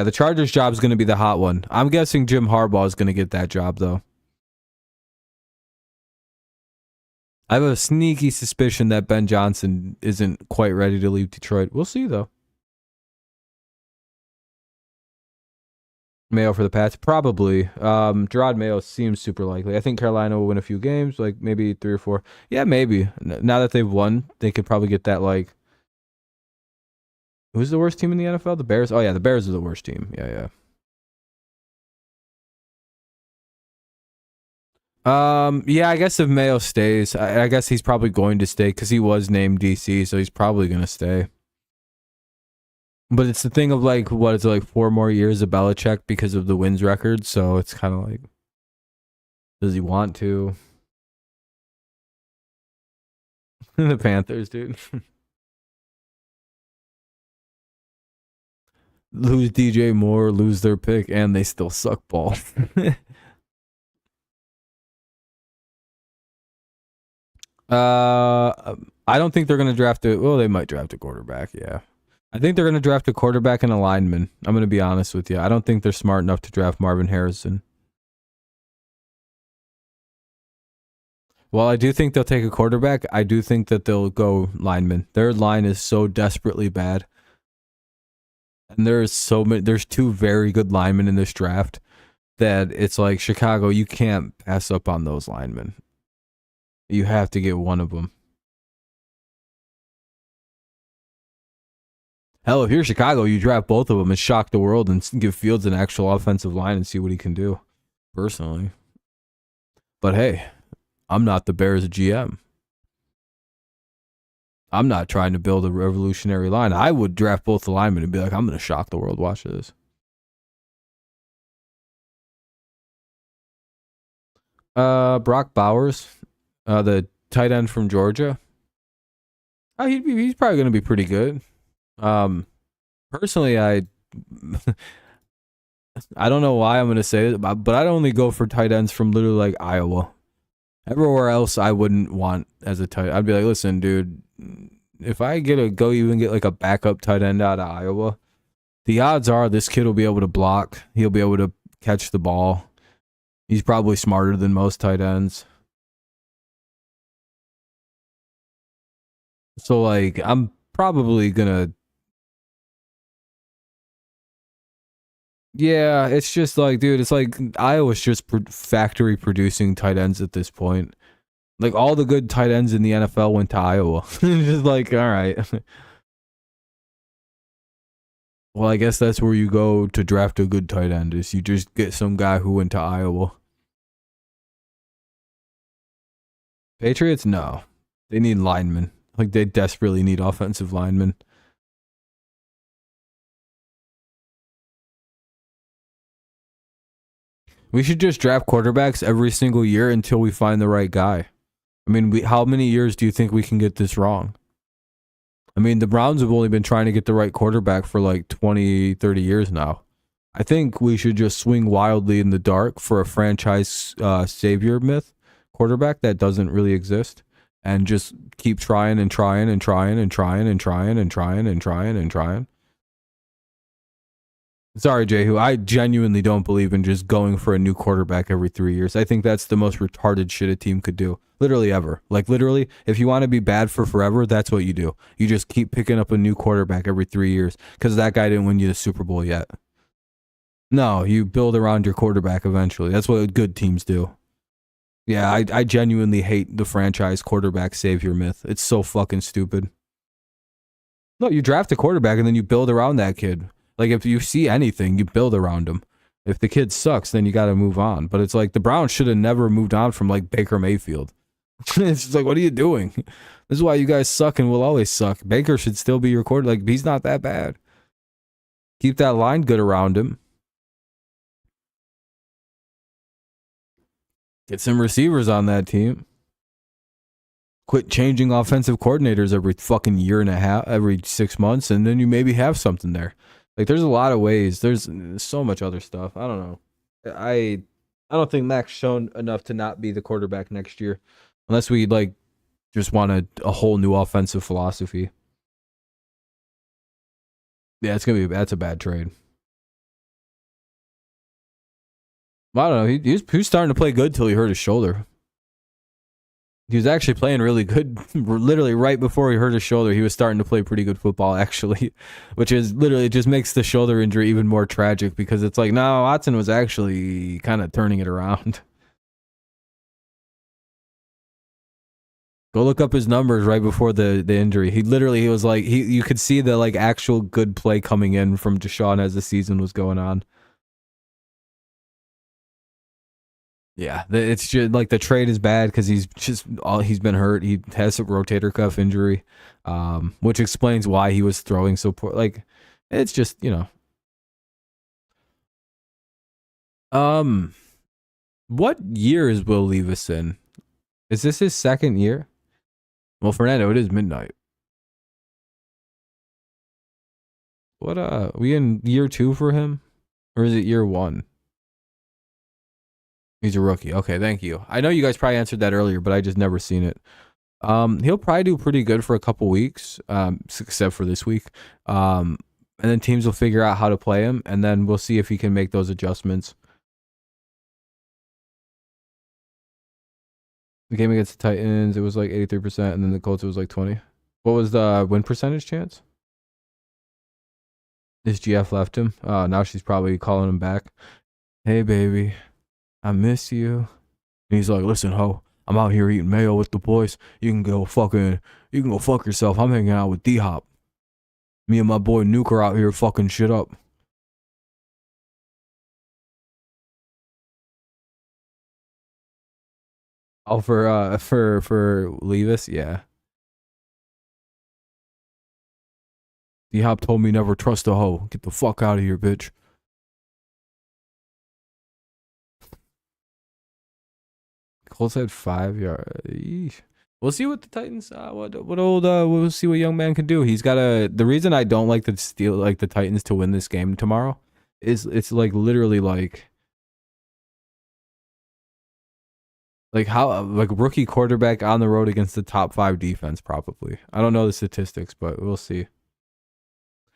the Chargers job is going to be the hot one. I'm guessing Jim Harbaugh is going to get that job, though. I have a sneaky suspicion that Ben Johnson isn't quite ready to leave Detroit. We'll see, though. Mayo for the Pats? Probably. Gerard Mayo seems super likely. I think Carolina will win a few games, like maybe 3 or 4. Yeah, maybe. Now that they've won, they could probably get that, like... Who's the worst team in the NFL? The Bears? Oh, yeah, the Bears are the worst team. Yeah. Yeah, I guess if Mayo stays, I guess he's probably going to stay because he was named DC, so he's probably going to stay. But it's the thing of like, what is it, like 4 more years of Belichick because of the wins record? So it's kind of like, does he want to? The Panthers, dude. Lose DJ Moore, lose their pick, and they still suck ball. I don't think they're going to draft it. Well, they might draft a quarterback, yeah. I think they're going to draft a quarterback and a lineman. I'm going to be honest with you. I don't think they're smart enough to draft Marvin Harrison. While I do think they'll take a quarterback, I do think that they'll go lineman. Their line is so desperately bad. And there's 2 very good linemen in this draft that it's like, Chicago, you can't pass up on those linemen. You have to get one of them. Hell, if you're Chicago, you draft both of them and shock the world and give Fields an actual offensive line and see what he can do, personally. But hey, I'm not the Bears GM. I'm not trying to build a revolutionary line. I would draft both the linemen and be like, I'm going to shock the world. Watch this. Brock Bowers, the tight end from Georgia. Oh, he's probably going to be pretty good. Personally, I don't know why I'm going to say it, but I'd only go for tight ends from literally like Iowa. Everywhere else, I wouldn't want as a tight. I'd be like, listen, dude, if I get like a backup tight end out of Iowa, the odds are this kid will be able to block. He'll be able to catch the ball. He's probably smarter than most tight ends. So, like, I'm probably gonna. Yeah, it's just like, dude, it's like Iowa's just factory producing tight ends at this point. Like, all the good tight ends in the NFL went to Iowa. It's just like, all right. Well, I guess that's where you go to draft a good tight end, is you just get some guy who went to Iowa. Patriots? No. They need linemen. Like, they desperately need offensive linemen. We should just draft quarterbacks every single year until we find the right guy. I mean, how many years do you think we can get this wrong? I mean, the Browns have only been trying to get the right quarterback for like 20, 30 years now. I think we should just swing wildly in the dark for a franchise savior myth quarterback that doesn't really exist, and just keep trying and trying and trying and trying and trying and trying and trying and trying. Sorry, Jehu. I genuinely don't believe in just going for a new quarterback every 3 years. I think that's the most retarded shit a team could do. Literally ever. Like, literally, if you want to be bad for forever, that's what you do. You just keep picking up a new quarterback every 3 years because that guy didn't win you the Super Bowl yet. No, you build around your quarterback eventually. That's what good teams do. Yeah, I genuinely hate the franchise quarterback savior myth. It's so fucking stupid. No, you draft a quarterback and then you build around that kid. Like, if you see anything, you build around him. If the kid sucks, then you got to move on. But it's like the Browns should have never moved on from like Baker Mayfield. It's just like, what are you doing? This is why you guys suck and will always suck. Baker should still be your quarterback. Like, he's not that bad. Keep that line good around him. Get some receivers on that team. Quit changing offensive coordinators every fucking year and a half, every 6 months, and then you maybe have something there. Like, there's a lot of ways. There's so much other stuff. I don't know. I don't think Mac's shown enough to not be the quarterback next year, unless we like just want a whole new offensive philosophy. Yeah, that's a bad trade. I don't know. He was starting to play good till he hurt his shoulder. He was actually playing really good. Literally right before he hurt his shoulder, he was starting to play pretty good football, actually, which is literally just makes the shoulder injury even more tragic, because it's like, no, Watson was actually kind of turning it around. Go look up his numbers right before the injury. He was like, you could see the like actual good play coming in from Deshaun as the season was going on. Yeah, it's just like the trade is bad because he's been hurt. He has a rotator cuff injury, which explains why he was throwing so poor. Like, it's just, what year is Will Levis in? Is this his second year? Well, Fernando, it is midnight. What we in year 2 for him, or is it year 1? He's a rookie. Okay, thank you. I know you guys probably answered that earlier, but I just never seen it. He'll probably do pretty good for a couple weeks, except for this week. And then teams will figure out how to play him, and then we'll see if he can make those adjustments. The game against the Titans, it was like 83%, and then the Colts, it was like 20. What was the win percentage chance? This GF left him. Now she's probably calling him back. Hey, baby. I miss you. And he's like, listen, ho, I'm out here eating mayo with the boys. You can go fuck yourself. I'm hanging out with D-Hop. Me and my boy Nuke are out here fucking shit up. Oh, for Levis, yeah. D-Hop told me never trust a hoe. Get the fuck out of here, bitch. Colts had 5 yards. We'll see what the Titans. We'll see what young man can do. He's got a. The reason I don't like the Titans to win this game tomorrow is it's like literally like how like rookie quarterback on the road against the top 5 defense probably. I don't know the statistics, but we'll see.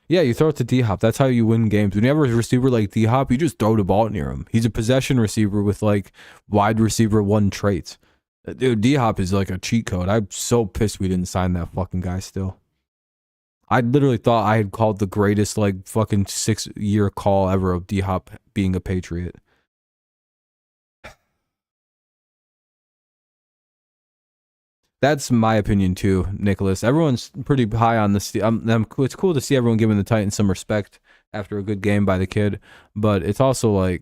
Yeah, you throw it to D-Hop. That's how you win games. When you have a receiver like D-Hop, you just throw the ball near him. He's a possession receiver with like wide receiver 1 traits. Dude, D-Hop is like a cheat code. I'm so pissed we didn't sign that fucking guy still. I literally thought I had called the greatest like fucking 6-year call ever of D-Hop being a Patriot. That's my opinion too, Nicholas. Everyone's pretty high on this. It's cool to see everyone giving the Titans some respect after a good game by the kid, but it's also like,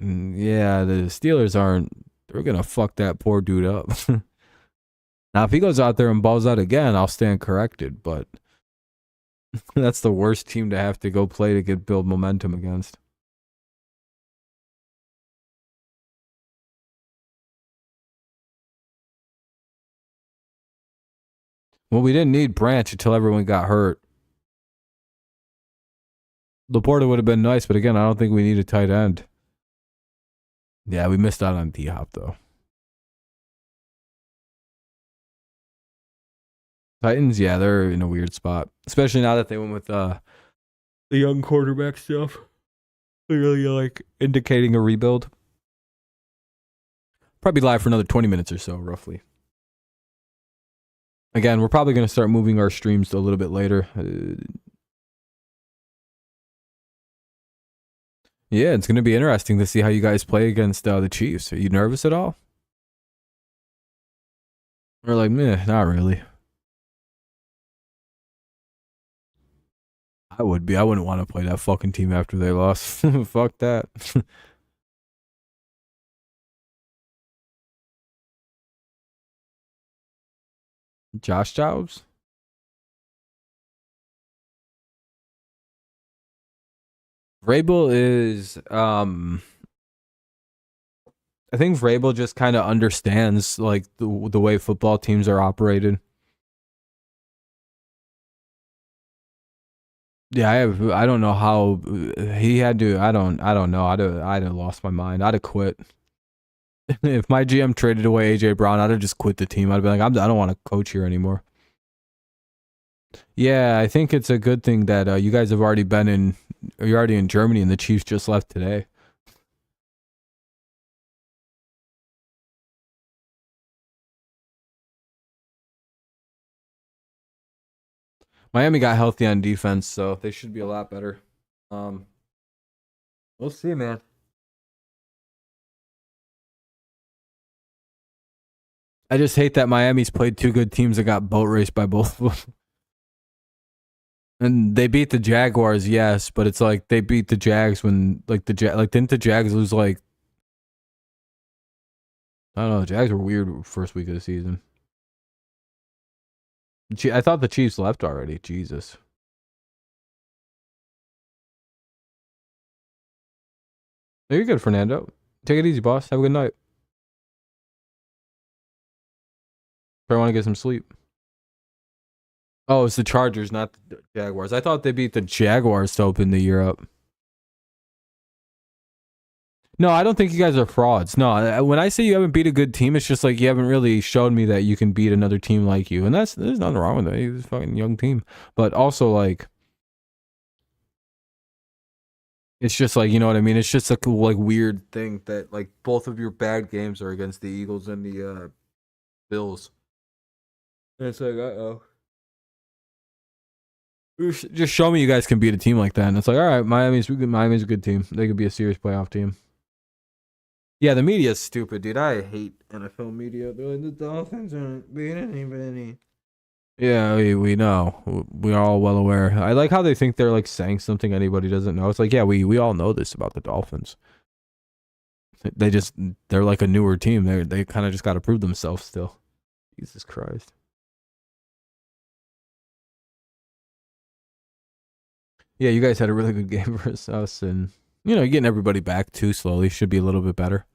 yeah, the Steelers they're gonna fuck that poor dude up. Now, if he goes out there and balls out again, I'll stand corrected, but that's the worst team to have to go play to build momentum against. Well, we didn't need Branch until everyone got hurt. Laporta would have been nice, but again, I don't think we need a tight end. Yeah, we missed out on D-Hop, though. Titans, yeah, they're in a weird spot. Especially now that they went with the young quarterback stuff. They're really, like, indicating a rebuild. Probably live for another 20 minutes or so, roughly. Again, we're probably going to start moving our streams a little bit later. Yeah, it's going to be interesting to see how you guys play against the Chiefs. Are you nervous at all? Or like, meh, not really. I would be. I wouldn't want to play that fucking team after they lost. Fuck that. Josh Jobs? Vrabel is I think Vrabel just kind of understands like the way football teams are operated. Yeah, I don't know how he had to. I don't know. I'd have lost my mind. I'd have quit. If my GM traded away AJ Brown, I'd have just quit the team. I'd be like, I don't want to coach here anymore. Yeah, I think it's a good thing that you guys have already you're already in Germany and the Chiefs just left today. Miami got healthy on defense, so they should be a lot better. We'll see, man. I just hate that Miami's played 2 good teams and got boat raced by both of them. And they beat the Jaguars, yes, but it's like they beat the Jags when didn't the Jags lose like I don't know, the Jags were weird first week of the season. I thought the Chiefs left already. Jesus. You're good, Fernando. Take it easy, boss. Have a good night. I want to get some sleep. Oh, it's the Chargers, not the Jaguars. I thought they beat the Jaguars to open the year up. No, I don't think you guys are frauds. No, when I say you haven't beat a good team, it's just like you haven't really showed me that you can beat another team like you. And there's nothing wrong with that. It's a fucking young team. But also, like, it's just like, you know what I mean? It's just a like weird thing that like both of your bad games are against the Eagles and the Bills. And it's like, uh-oh. Just show me you guys can beat a team like that. And it's like, all right, Miami's a good team. They could be a serious playoff team. Yeah, the media is stupid, dude. I hate NFL media. The Dolphins aren't beating anybody. Yeah, we know. We are all well aware. I like how they think they're like saying something anybody doesn't know. It's like, yeah, we all know this about the Dolphins. They just they're like a newer team. They kind of just got to prove themselves still. Jesus Christ. Yeah, you guys had a really good game versus us, and you know, getting everybody back too slowly should be a little bit better.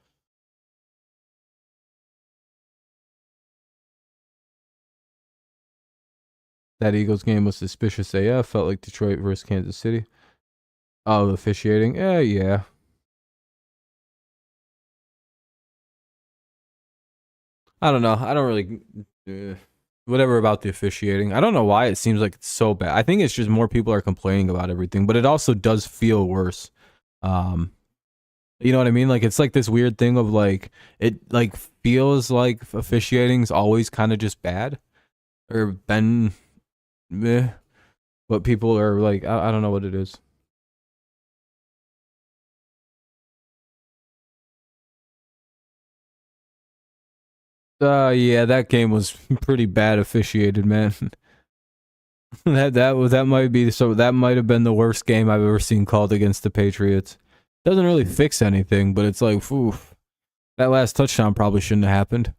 That Eagles game was suspicious AF. Felt like Detroit versus Kansas City. Oh, the officiating. Yeah. I don't know. I don't really. Whatever about the officiating. I don't know why it seems like it's so bad. I think it's just more people are complaining about everything, but it also does feel worse. Um, you know what I mean? Like it's like this weird thing of like it like feels like officiating's always kind of just bad or been meh, but people are like I don't know what it is. Yeah, that game was pretty bad officiated, man. That might be so that might have been the worst game I've ever seen called against the Patriots. Doesn't really fix anything, but it's like, oof, that last touchdown probably shouldn't have happened.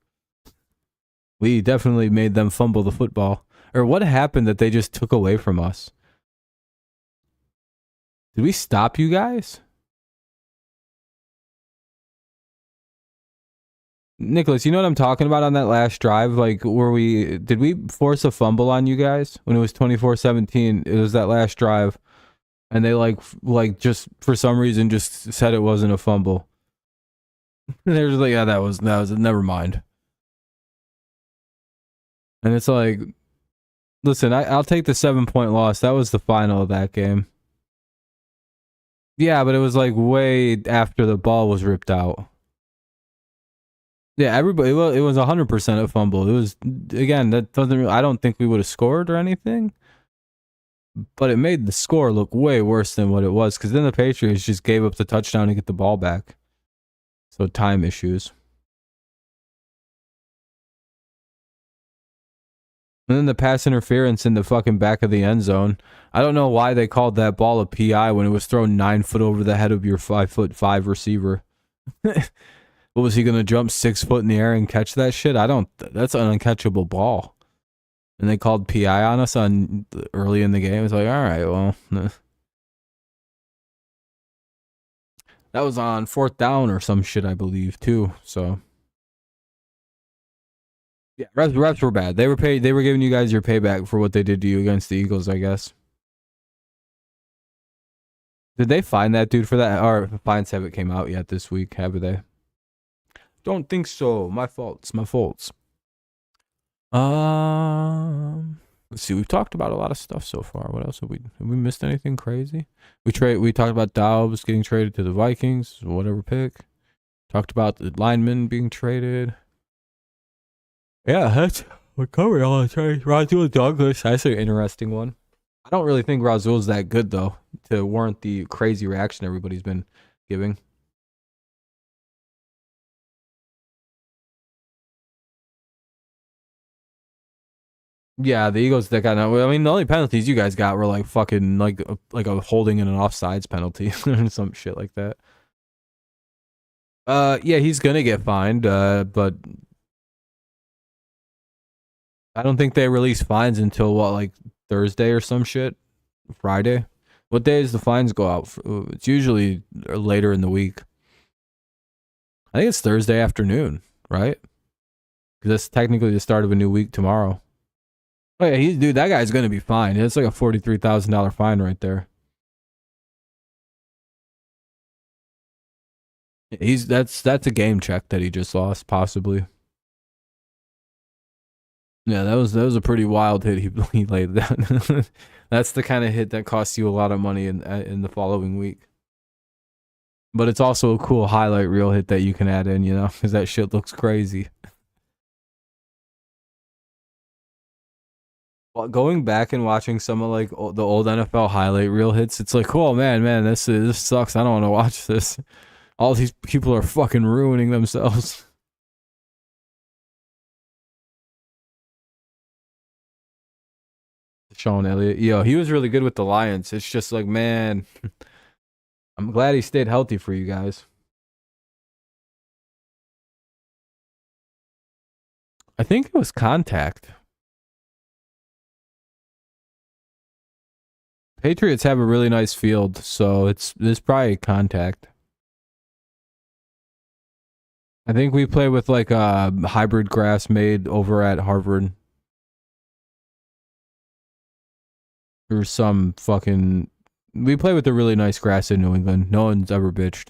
We definitely made them fumble the football. Or what happened that they just took away from us? Did we stop you guys? Nicholas, you know what I'm talking about on that last drive? Like, did we force a fumble on you guys when it was 24-17? It was that last drive. And they like just for some reason just said it wasn't a fumble. And they're just like, yeah, that was never mind. And it's like, listen, I'll take the 7-point loss. That was the final of that game. Yeah, but it was like way after the ball was ripped out. Yeah, everybody. Well, it was 100% a fumble. It was again. That doesn't. I don't think we would have scored or anything, but it made the score look way worse than what it was. Because then the Patriots just gave up the touchdown to get the ball back. So time issues. And then the pass interference in the fucking back of the end zone. I don't know why they called that ball a PI when it was thrown 9 foot over the head of your 5'5" receiver. What was he gonna jump 6 foot in the air and catch that shit? I don't. That's an uncatchable ball. And they called PI on us on early in the game. It's like, all right, well, that was on 4th down or some shit, I believe, too. So yeah, refs were bad. They were paid. They were giving you guys your payback for what they did to you against the Eagles, I guess. Did they find that dude for that? Or fines haven't came out yet this week, have they? Don't think so. My faults. My faults. Let's see. We've talked about a lot of stuff so far. What else have we missed anything crazy? We talked about Dobbs getting traded to the Vikings, whatever pick. Talked about the linemen being traded. Yeah, we're covering all the trades. Razul Douglas, that's an interesting one. I don't really think Razul's that good though to warrant the crazy reaction everybody's been giving. Yeah, the Eagles that got. I mean, the only penalties you guys got were like fucking like a holding and an offsides penalty or some shit like that. Yeah, he's gonna get fined. But I don't think they release fines until what, like Thursday or some shit, Friday. What days the fines go out? It's usually later in the week. I think it's Thursday afternoon, right? Because that's technically the start of a new week tomorrow. Oh yeah, dude, that guy's gonna be fine. It's like a $43,000 fine right there. That's a game check that he just lost, possibly. Yeah, that was a pretty wild hit he laid down. That's the kind of hit that costs you a lot of money in the following week. But it's also a cool highlight reel hit that you can add in, you know, because that shit looks crazy. Well, going back and watching some of like the old NFL highlight reel hits, it's like, oh man, this sucks. I don't want to watch this. All these people are fucking ruining themselves. Sean Elliott. Yo, he was really good with the Lions. It's just like, man, I'm glad he stayed healthy for you guys. I think it was contact. Patriots have a really nice field, so it's probably contact. I think we play with like a hybrid grass made over at Harvard. Or some fucking... We play with a really nice grass in New England. No one's ever bitched.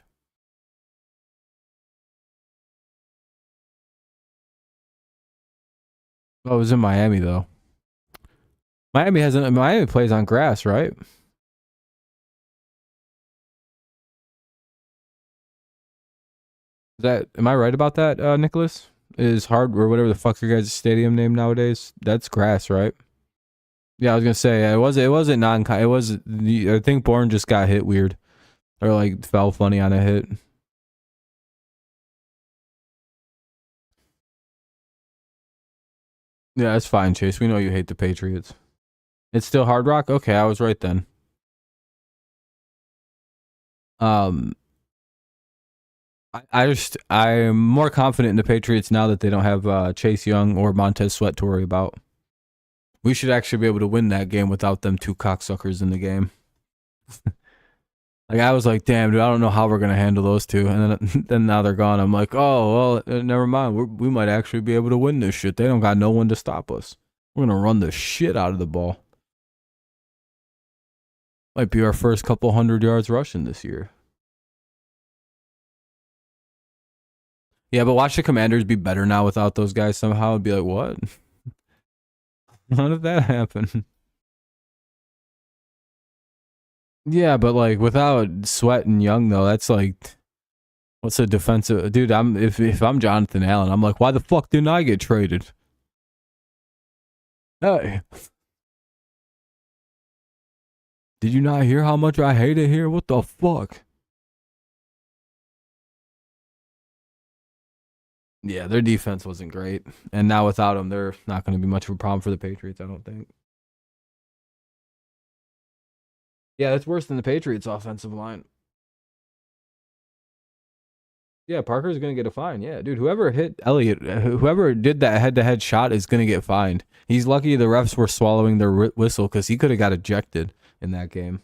Oh, it was in Miami though. Miami plays on grass, right? Am I right about that, Nicholas? Is hard or whatever the fuck your guys' stadium name nowadays? That's grass, right? Yeah, I was gonna say it wasn't non. It was. I think Bourne just got hit weird, or like fell funny on a hit. Yeah, that's fine, Chase. We know you hate the Patriots. It's still Hard Rock. Okay, I was right then. Um, I'm more confident in the Patriots now that they don't have Chase Young or Montez Sweat to worry about. We should actually be able to win that game without them two cocksuckers in the game. Like I was like, damn, dude, I don't know how we're gonna handle those two, and then now they're gone. I'm like, oh well, never mind. We might actually be able to win this shit. They don't got no one to stop us. We're gonna run the shit out of the ball. Might be our first couple 100 yards rushing this year. Yeah, but watch the Commanders be better now without those guys somehow. It'd be like, what? How did that happen? Yeah, but like without Sweat and Young though, that's like, what's a defensive dude? If I'm Jonathan Allen, I'm like, why the fuck didn't I get traded? Hey, did you not hear how much I hate it here? What the fuck? Yeah, their defense wasn't great, and now without them, they're not going to be much of a problem for the Patriots. I don't think. Yeah, that's worse than the Patriots' offensive line. Yeah, Parker's gonna get a fine. Yeah, dude, whoever hit Elliott, whoever did that head-to-head shot is gonna get fined. He's lucky the refs were swallowing their whistle because he could have got ejected in that game.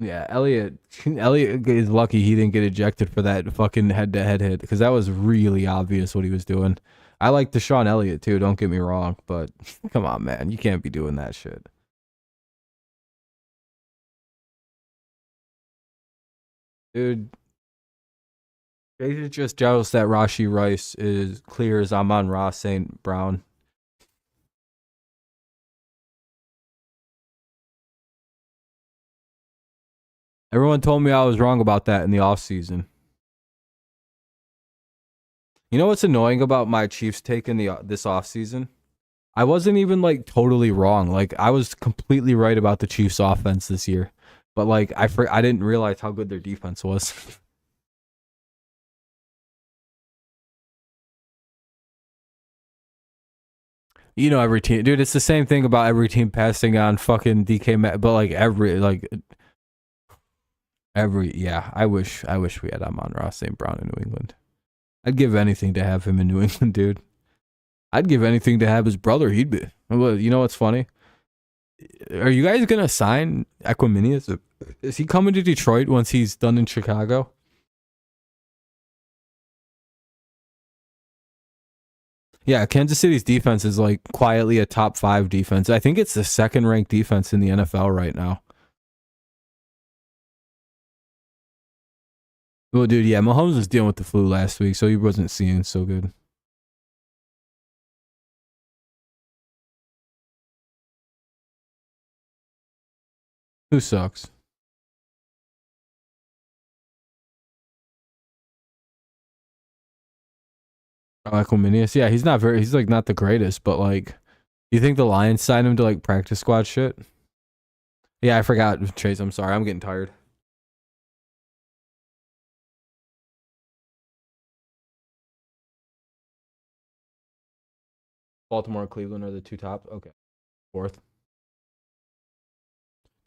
Yeah, Elliott is lucky he didn't get ejected for that fucking head-to-head hit because that was really obvious what he was doing. I like Deshaun Elliott too. Don't get me wrong, but come on, man, you can't be doing that shit. Dude, Jason's just jealous that Rashi Rice is clear as Amon-Ra St. Brown. Everyone told me I was wrong about that in the offseason. You know what's annoying about my Chiefs take in this offseason? I wasn't even like totally wrong. Like I was completely right about the Chiefs offense this year. But like I didn't realize how good their defense was. You know, every team, dude, it's the same thing about every team passing on fucking DK, but like yeah, I wish we had Amon-Ra St. Brown in New England. I'd give anything to have him in New England, dude. I'd give anything to have his brother. He'd be. You know what's funny? Are you guys gonna sign Equiminius? Is he coming to Detroit once he's done in Chicago? Yeah, Kansas City's defense is like quietly a top 5 defense. I think it's the second ranked defense in the NFL right now. Well, dude, yeah, Mahomes was dealing with the flu last week, so he wasn't seeing so good. Who sucks? Equiminius. Yeah, he's like not the greatest, but like, you think the Lions signed him to like practice squad shit? Yeah, I forgot, Chase. I'm sorry. I'm getting tired. Baltimore and Cleveland are the two top. Okay. Fourth.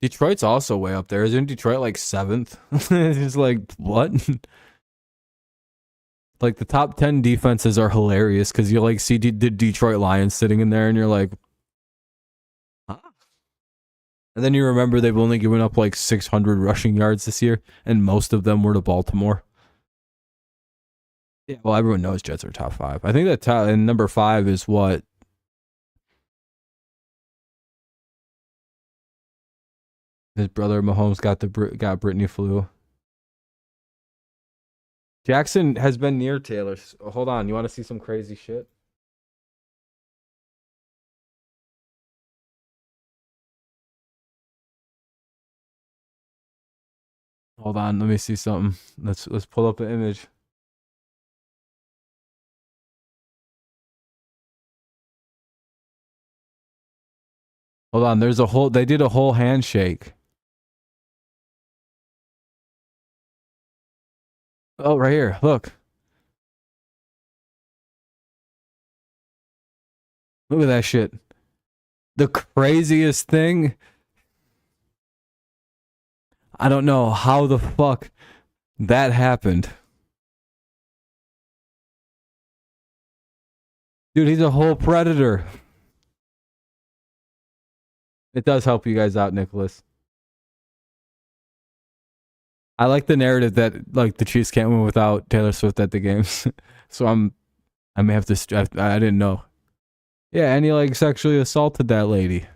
Detroit's also way up there. Isn't Detroit like 7th? It's like, what? Like the top 10 defenses are hilarious because you like see the Detroit Lions sitting in there and you're like, huh? And then you remember they've only given up like 600 rushing yards this year and most of them were to Baltimore. Yeah, well, everyone knows Jets are top 5. I think that and number 5 is what? His brother Mahomes got Brittany flu. Jackson has been near Taylor. Hold on, you want to see some crazy shit? Hold on, let me see something. Let's pull up an image. Hold on, they did a whole handshake. Oh, right here. Look. Look at that shit. The craziest thing. I don't know how the fuck that happened. Dude, he's a whole predator. It does help you guys out, Nicholas. I like the narrative that like the Chiefs can't win without Taylor Swift at the games. So I may have to. I didn't know. Yeah, and he like sexually assaulted that lady.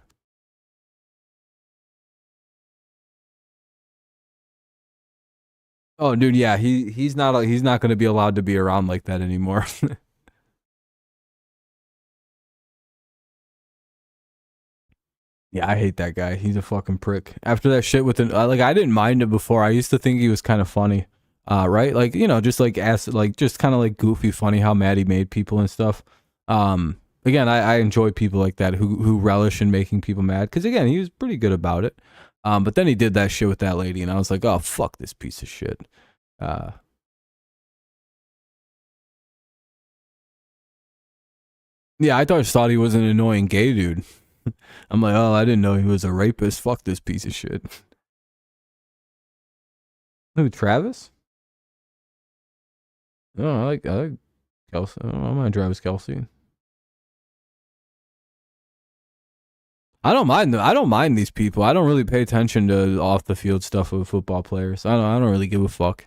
Oh, dude, yeah, he's not going to be allowed to be around like that anymore. Yeah, I hate that guy. He's a fucking prick. After that shit with like I didn't mind him before. I used to think he was kind of funny. Right? Like, you know, just like just kind of like goofy funny how mad he made people and stuff. Again, I enjoy people like that who relish in making people mad cuz again, he was pretty good about it. But then he did that shit with that lady and I was like, "Oh, fuck this piece of shit." Yeah, I just thought he was an annoying gay dude. I'm like, oh, I didn't know he was a rapist. Fuck this piece of shit. Who, Travis? No, I like Kelsey. I don't mind Travis Kelsey. I don't mind these people. I don't really pay attention to off the field stuff with football players. I don't really give a fuck.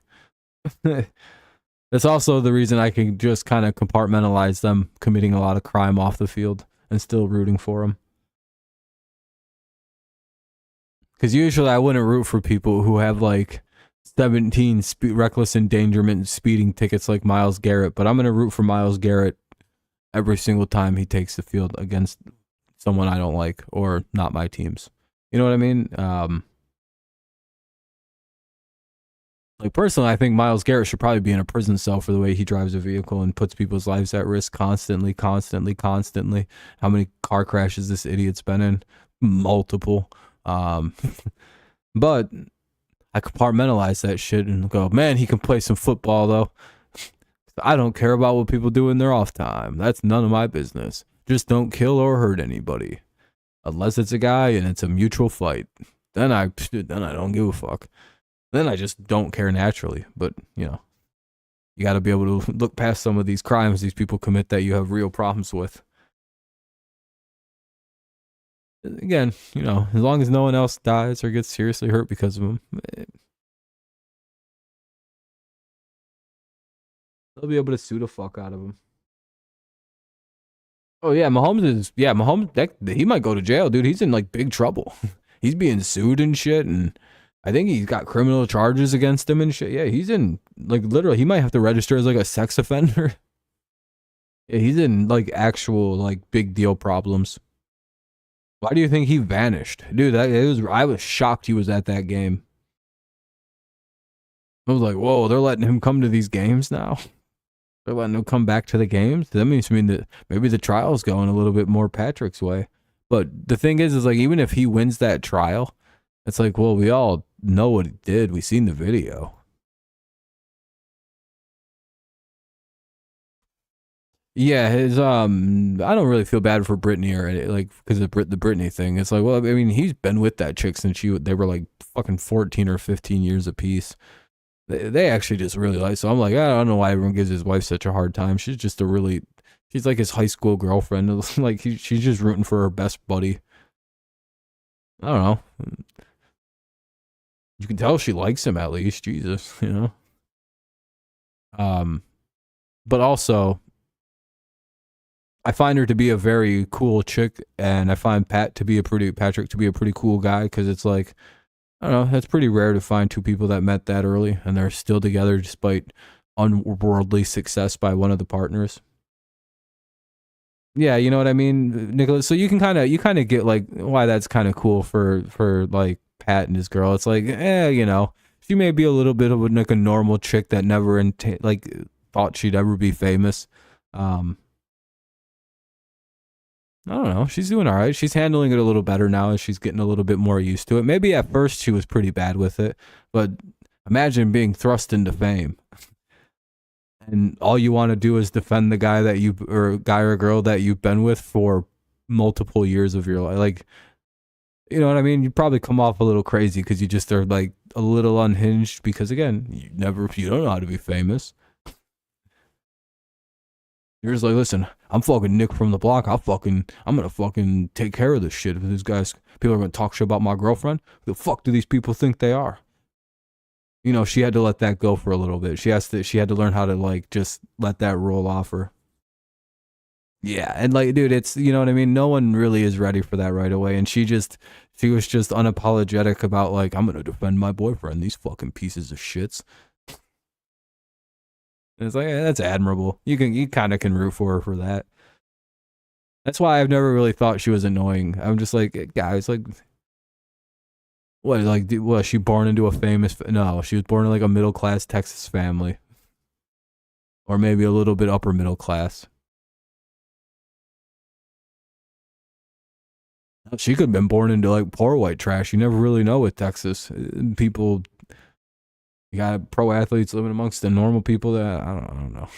That's also the reason I can just kind of compartmentalize them committing a lot of crime off the field and still rooting for them. Because usually I wouldn't root for people who have like 17 reckless endangerment speeding tickets like Myles Garrett, but I'm going to root for Myles Garrett every single time he takes the field against someone I don't like or not my teams. You know what I mean? Like personally, I think Myles Garrett should probably be in a prison cell for the way he drives a vehicle and puts people's lives at risk constantly. How many car crashes this idiot's been in? Multiple. But I compartmentalize that shit and go, man, he can play some football though. I don't care about what people do in their off time. That's none of my business. Just don't kill or hurt anybody. Unless it's a guy and it's a mutual fight. Then I don't give a fuck. Then I just don't care naturally. But, you know, you got to be able to look past some of these crimes these people commit that you have real problems with. Again, you know, as long as no one else dies or gets seriously hurt because of them, they'll be able to sue the fuck out of him. Oh yeah, Mahomes, he might go to jail, dude. He's in like big trouble. He's being sued and shit, and I think he's got criminal charges against him and shit. Yeah, he's in like literally, he might have to register as like a sex offender. Yeah, he's in like actual like big deal problems. Why do you think he vanished, dude? I was shocked he was at that game. I was like, whoa, they're letting him come to these games now. They're letting him come back to the games. That means that maybe the trial's going a little bit more Patrick's way. But the thing is like even if he wins that trial, it's like, well, we all know what he did. We seen the video. Yeah, his I don't really feel bad for Britney or like because of the Britney thing. It's like, well, I mean, he's been with that chick since they were like fucking 14 or 15 years apiece. They actually just really like. So I'm like, I don't know why everyone gives his wife such a hard time. She's just a really, she's like his high school girlfriend. Like she's just rooting for her best buddy. I don't know. You can tell she likes him at least. Jesus, you know. But also, I find her to be a very cool chick, and I find Patrick to be a pretty cool guy, because it's like, I don't know, it's pretty rare to find two people that met that early and they're still together despite unworldly success by one of the partners. Yeah, you know what I mean, Nicholas. So you kind of get like why that's kind of cool for like Pat and his girl. It's like, you know, she may be a little bit of like a normal chick that never like thought she'd ever be famous. I don't know. She's doing all right. She's handling it a little better now as she's getting a little bit more used to it. Maybe at first she was pretty bad with it, but imagine being thrust into fame and all you want to do is defend the guy or girl that you've been with for multiple years of your life. Like, you know what I mean? You probably come off a little crazy because you just are like a little unhinged because, again, you don't know how to be famous. You're just like, listen, I'm fucking Nick from the block. I'm gonna fucking take care of this shit. If people are gonna talk shit about my girlfriend, who the fuck do these people think they are? You know, she had to let that go for a little bit. She had to learn how to like just let that roll off her. Yeah, and like, dude, it's, you know what I mean? No one really is ready for that right away. And she was just unapologetic about like, I'm gonna defend my boyfriend, these fucking pieces of shits. And it's like, that's admirable. You kind of can root for her for that. That's why I've never really thought she was annoying. I'm just like, guys, like, what, like, was she born into a famous? No, she was born in like a middle class Texas family, or maybe a little bit upper middle class. She could have been born into like poor white trash. You never really know with Texas people. You got pro athletes living amongst the normal people that I don't know.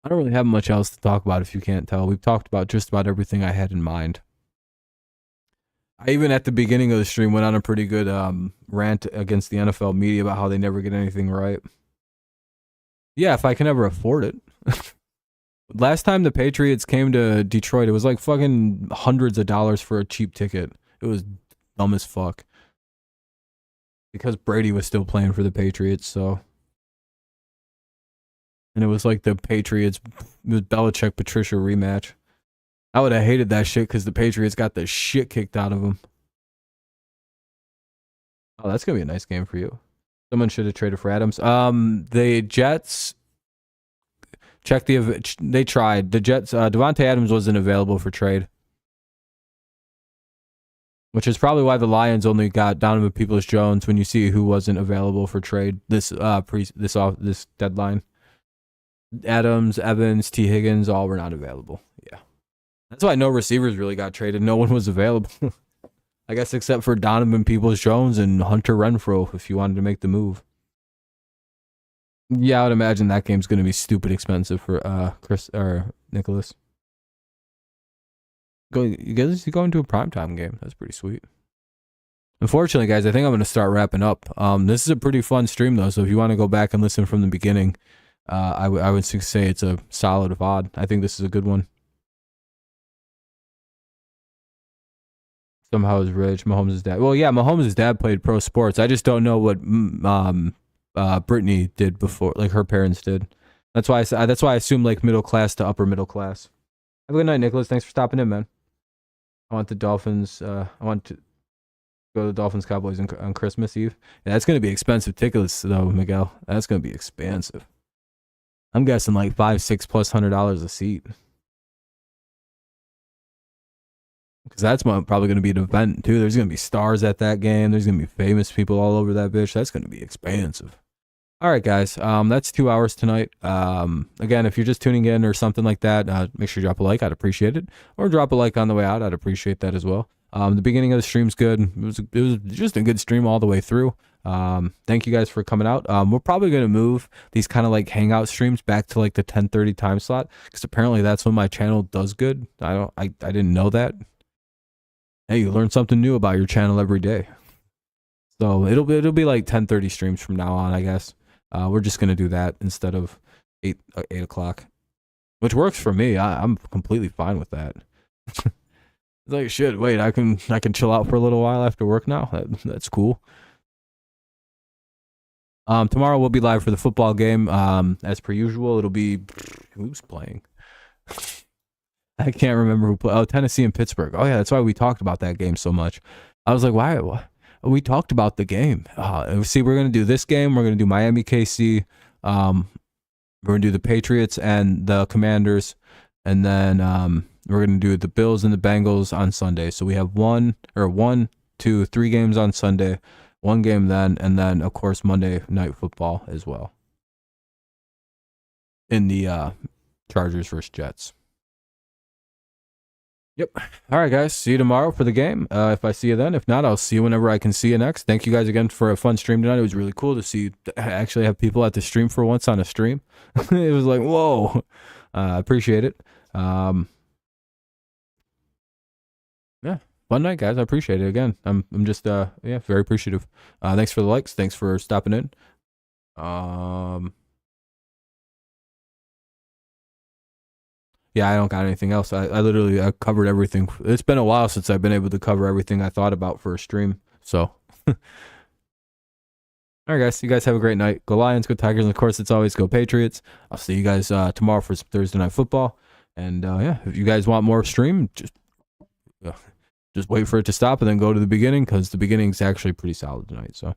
I don't really have much else to talk about if you can't tell. We've talked about just about everything I had in mind. I even at the beginning of the stream went on a pretty good rant against the NFL media about how they never get anything right. Yeah, if I can ever afford it. Last time the Patriots came to Detroit, it was like fucking hundreds of dollars for a cheap ticket. It was dumb as fuck. Because Brady was still playing for the Patriots, so. And it was like the Patriots, it was Belichick Patricia rematch. I would have hated that shit because the Patriots got the shit kicked out of them. Oh, that's going to be a nice game for you. Someone should have traded for Adams. The Jets, they tried. The Jets, Devontae Adams wasn't available for trade. Which is probably why the Lions only got Donovan Peoples-Jones when you see who wasn't available for trade this deadline. Adams, Evans, T. Higgins, all were not available. Yeah. That's why no receivers really got traded. No one was available. I guess except for Donovan Peoples-Jones and Hunter Renfrow if you wanted to make the move. Yeah, I would imagine that game's going to be stupid expensive for Chris or Nicholas. You guys going to a primetime game. That's pretty sweet. Unfortunately, guys, I think I'm going to start wrapping up. This is a pretty fun stream, though, so if you want to go back and listen from the beginning, I would say it's a solid VOD. I think this is a good one. Somehow is rich. Mahomes' dad. Well, yeah, Mahomes' dad played pro sports. I just don't know what Britney did before, like her parents did. That's why I assume like middle class to upper middle class. Have a good night, Nicholas. Thanks for stopping in, man. I want the Dolphins. I want to go to the Dolphins Cowboys on Christmas Eve. Yeah, that's going to be expensive tickets, though, Miguel. That's going to be expensive. I'm guessing like $500-$600+ a seat. Because that's probably going to be an event, too. There's going to be stars at that game. There's going to be famous people all over that bitch. That's going to be expensive. All right, guys. That's 2 hours tonight. Again, if you're just tuning in or something like that, make sure you drop a like. I'd appreciate it. Or drop a like on the way out. I'd appreciate that as well. The beginning of the stream's good. It was just a good stream all the way through. Thank you guys for coming out. We're probably going to move these kind of like hangout streams back to like the 10:30 time slot, because apparently that's when my channel does good. I didn't know that. Hey, you learn something new about your channel every day. So it'll be like 10:30 streams from now on, I guess. We're just gonna do that instead of 8 o'clock, which works for me. I'm completely fine with that. It's like, shit, wait, I can chill out for a little while after work now. That's cool. Tomorrow we'll be live for the football game. As per usual, it'll be, who's playing? I can't remember who played. Oh, Tennessee and Pittsburgh. Oh yeah, that's why we talked about that game so much. I was like, why? We talked about the game. See, we're gonna do this game. We're gonna do Miami, KC. We're gonna do the Patriots and the Commanders, and then we're gonna do the Bills and the Bengals on Sunday. So we have 1, 2, 3 games on Sunday, 1 game then, and then of course Monday Night Football as well. In the Chargers versus Jets. Yep. All right, guys. See you tomorrow for the game. If I see you then. If not, I'll see you whenever I can see you next. Thank you guys again for a fun stream tonight. It was really cool to see actually have people at the stream for once on a stream. It was like, whoa. I appreciate it. Yeah. Fun night, guys. I appreciate it again. I'm just yeah, very appreciative. Thanks for the likes. Thanks for stopping in. Yeah, I don't got anything else. I literally covered everything. It's been a while since I've been able to cover everything I thought about for a stream. So, all right, guys. You guys have a great night. Go Lions, go Tigers, and of course, it's always go Patriots. I'll see you guys tomorrow for Thursday Night Football. And yeah, if you guys want more stream, just wait for it to stop and then go to the beginning, because the beginning's actually pretty solid tonight. So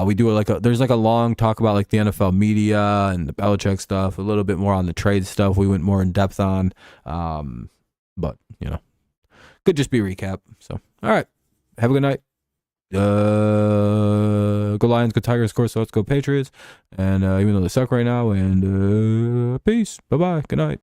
we do there's like a long talk about like the NFL media and the Belichick stuff, a little bit more on the trade stuff we went more in depth on. But you know, could just be a recap. So all right, have a good night. Go Lions, go Tigers, of course. So let's go Patriots. And even though they suck right now, and peace. Bye-bye. Good night.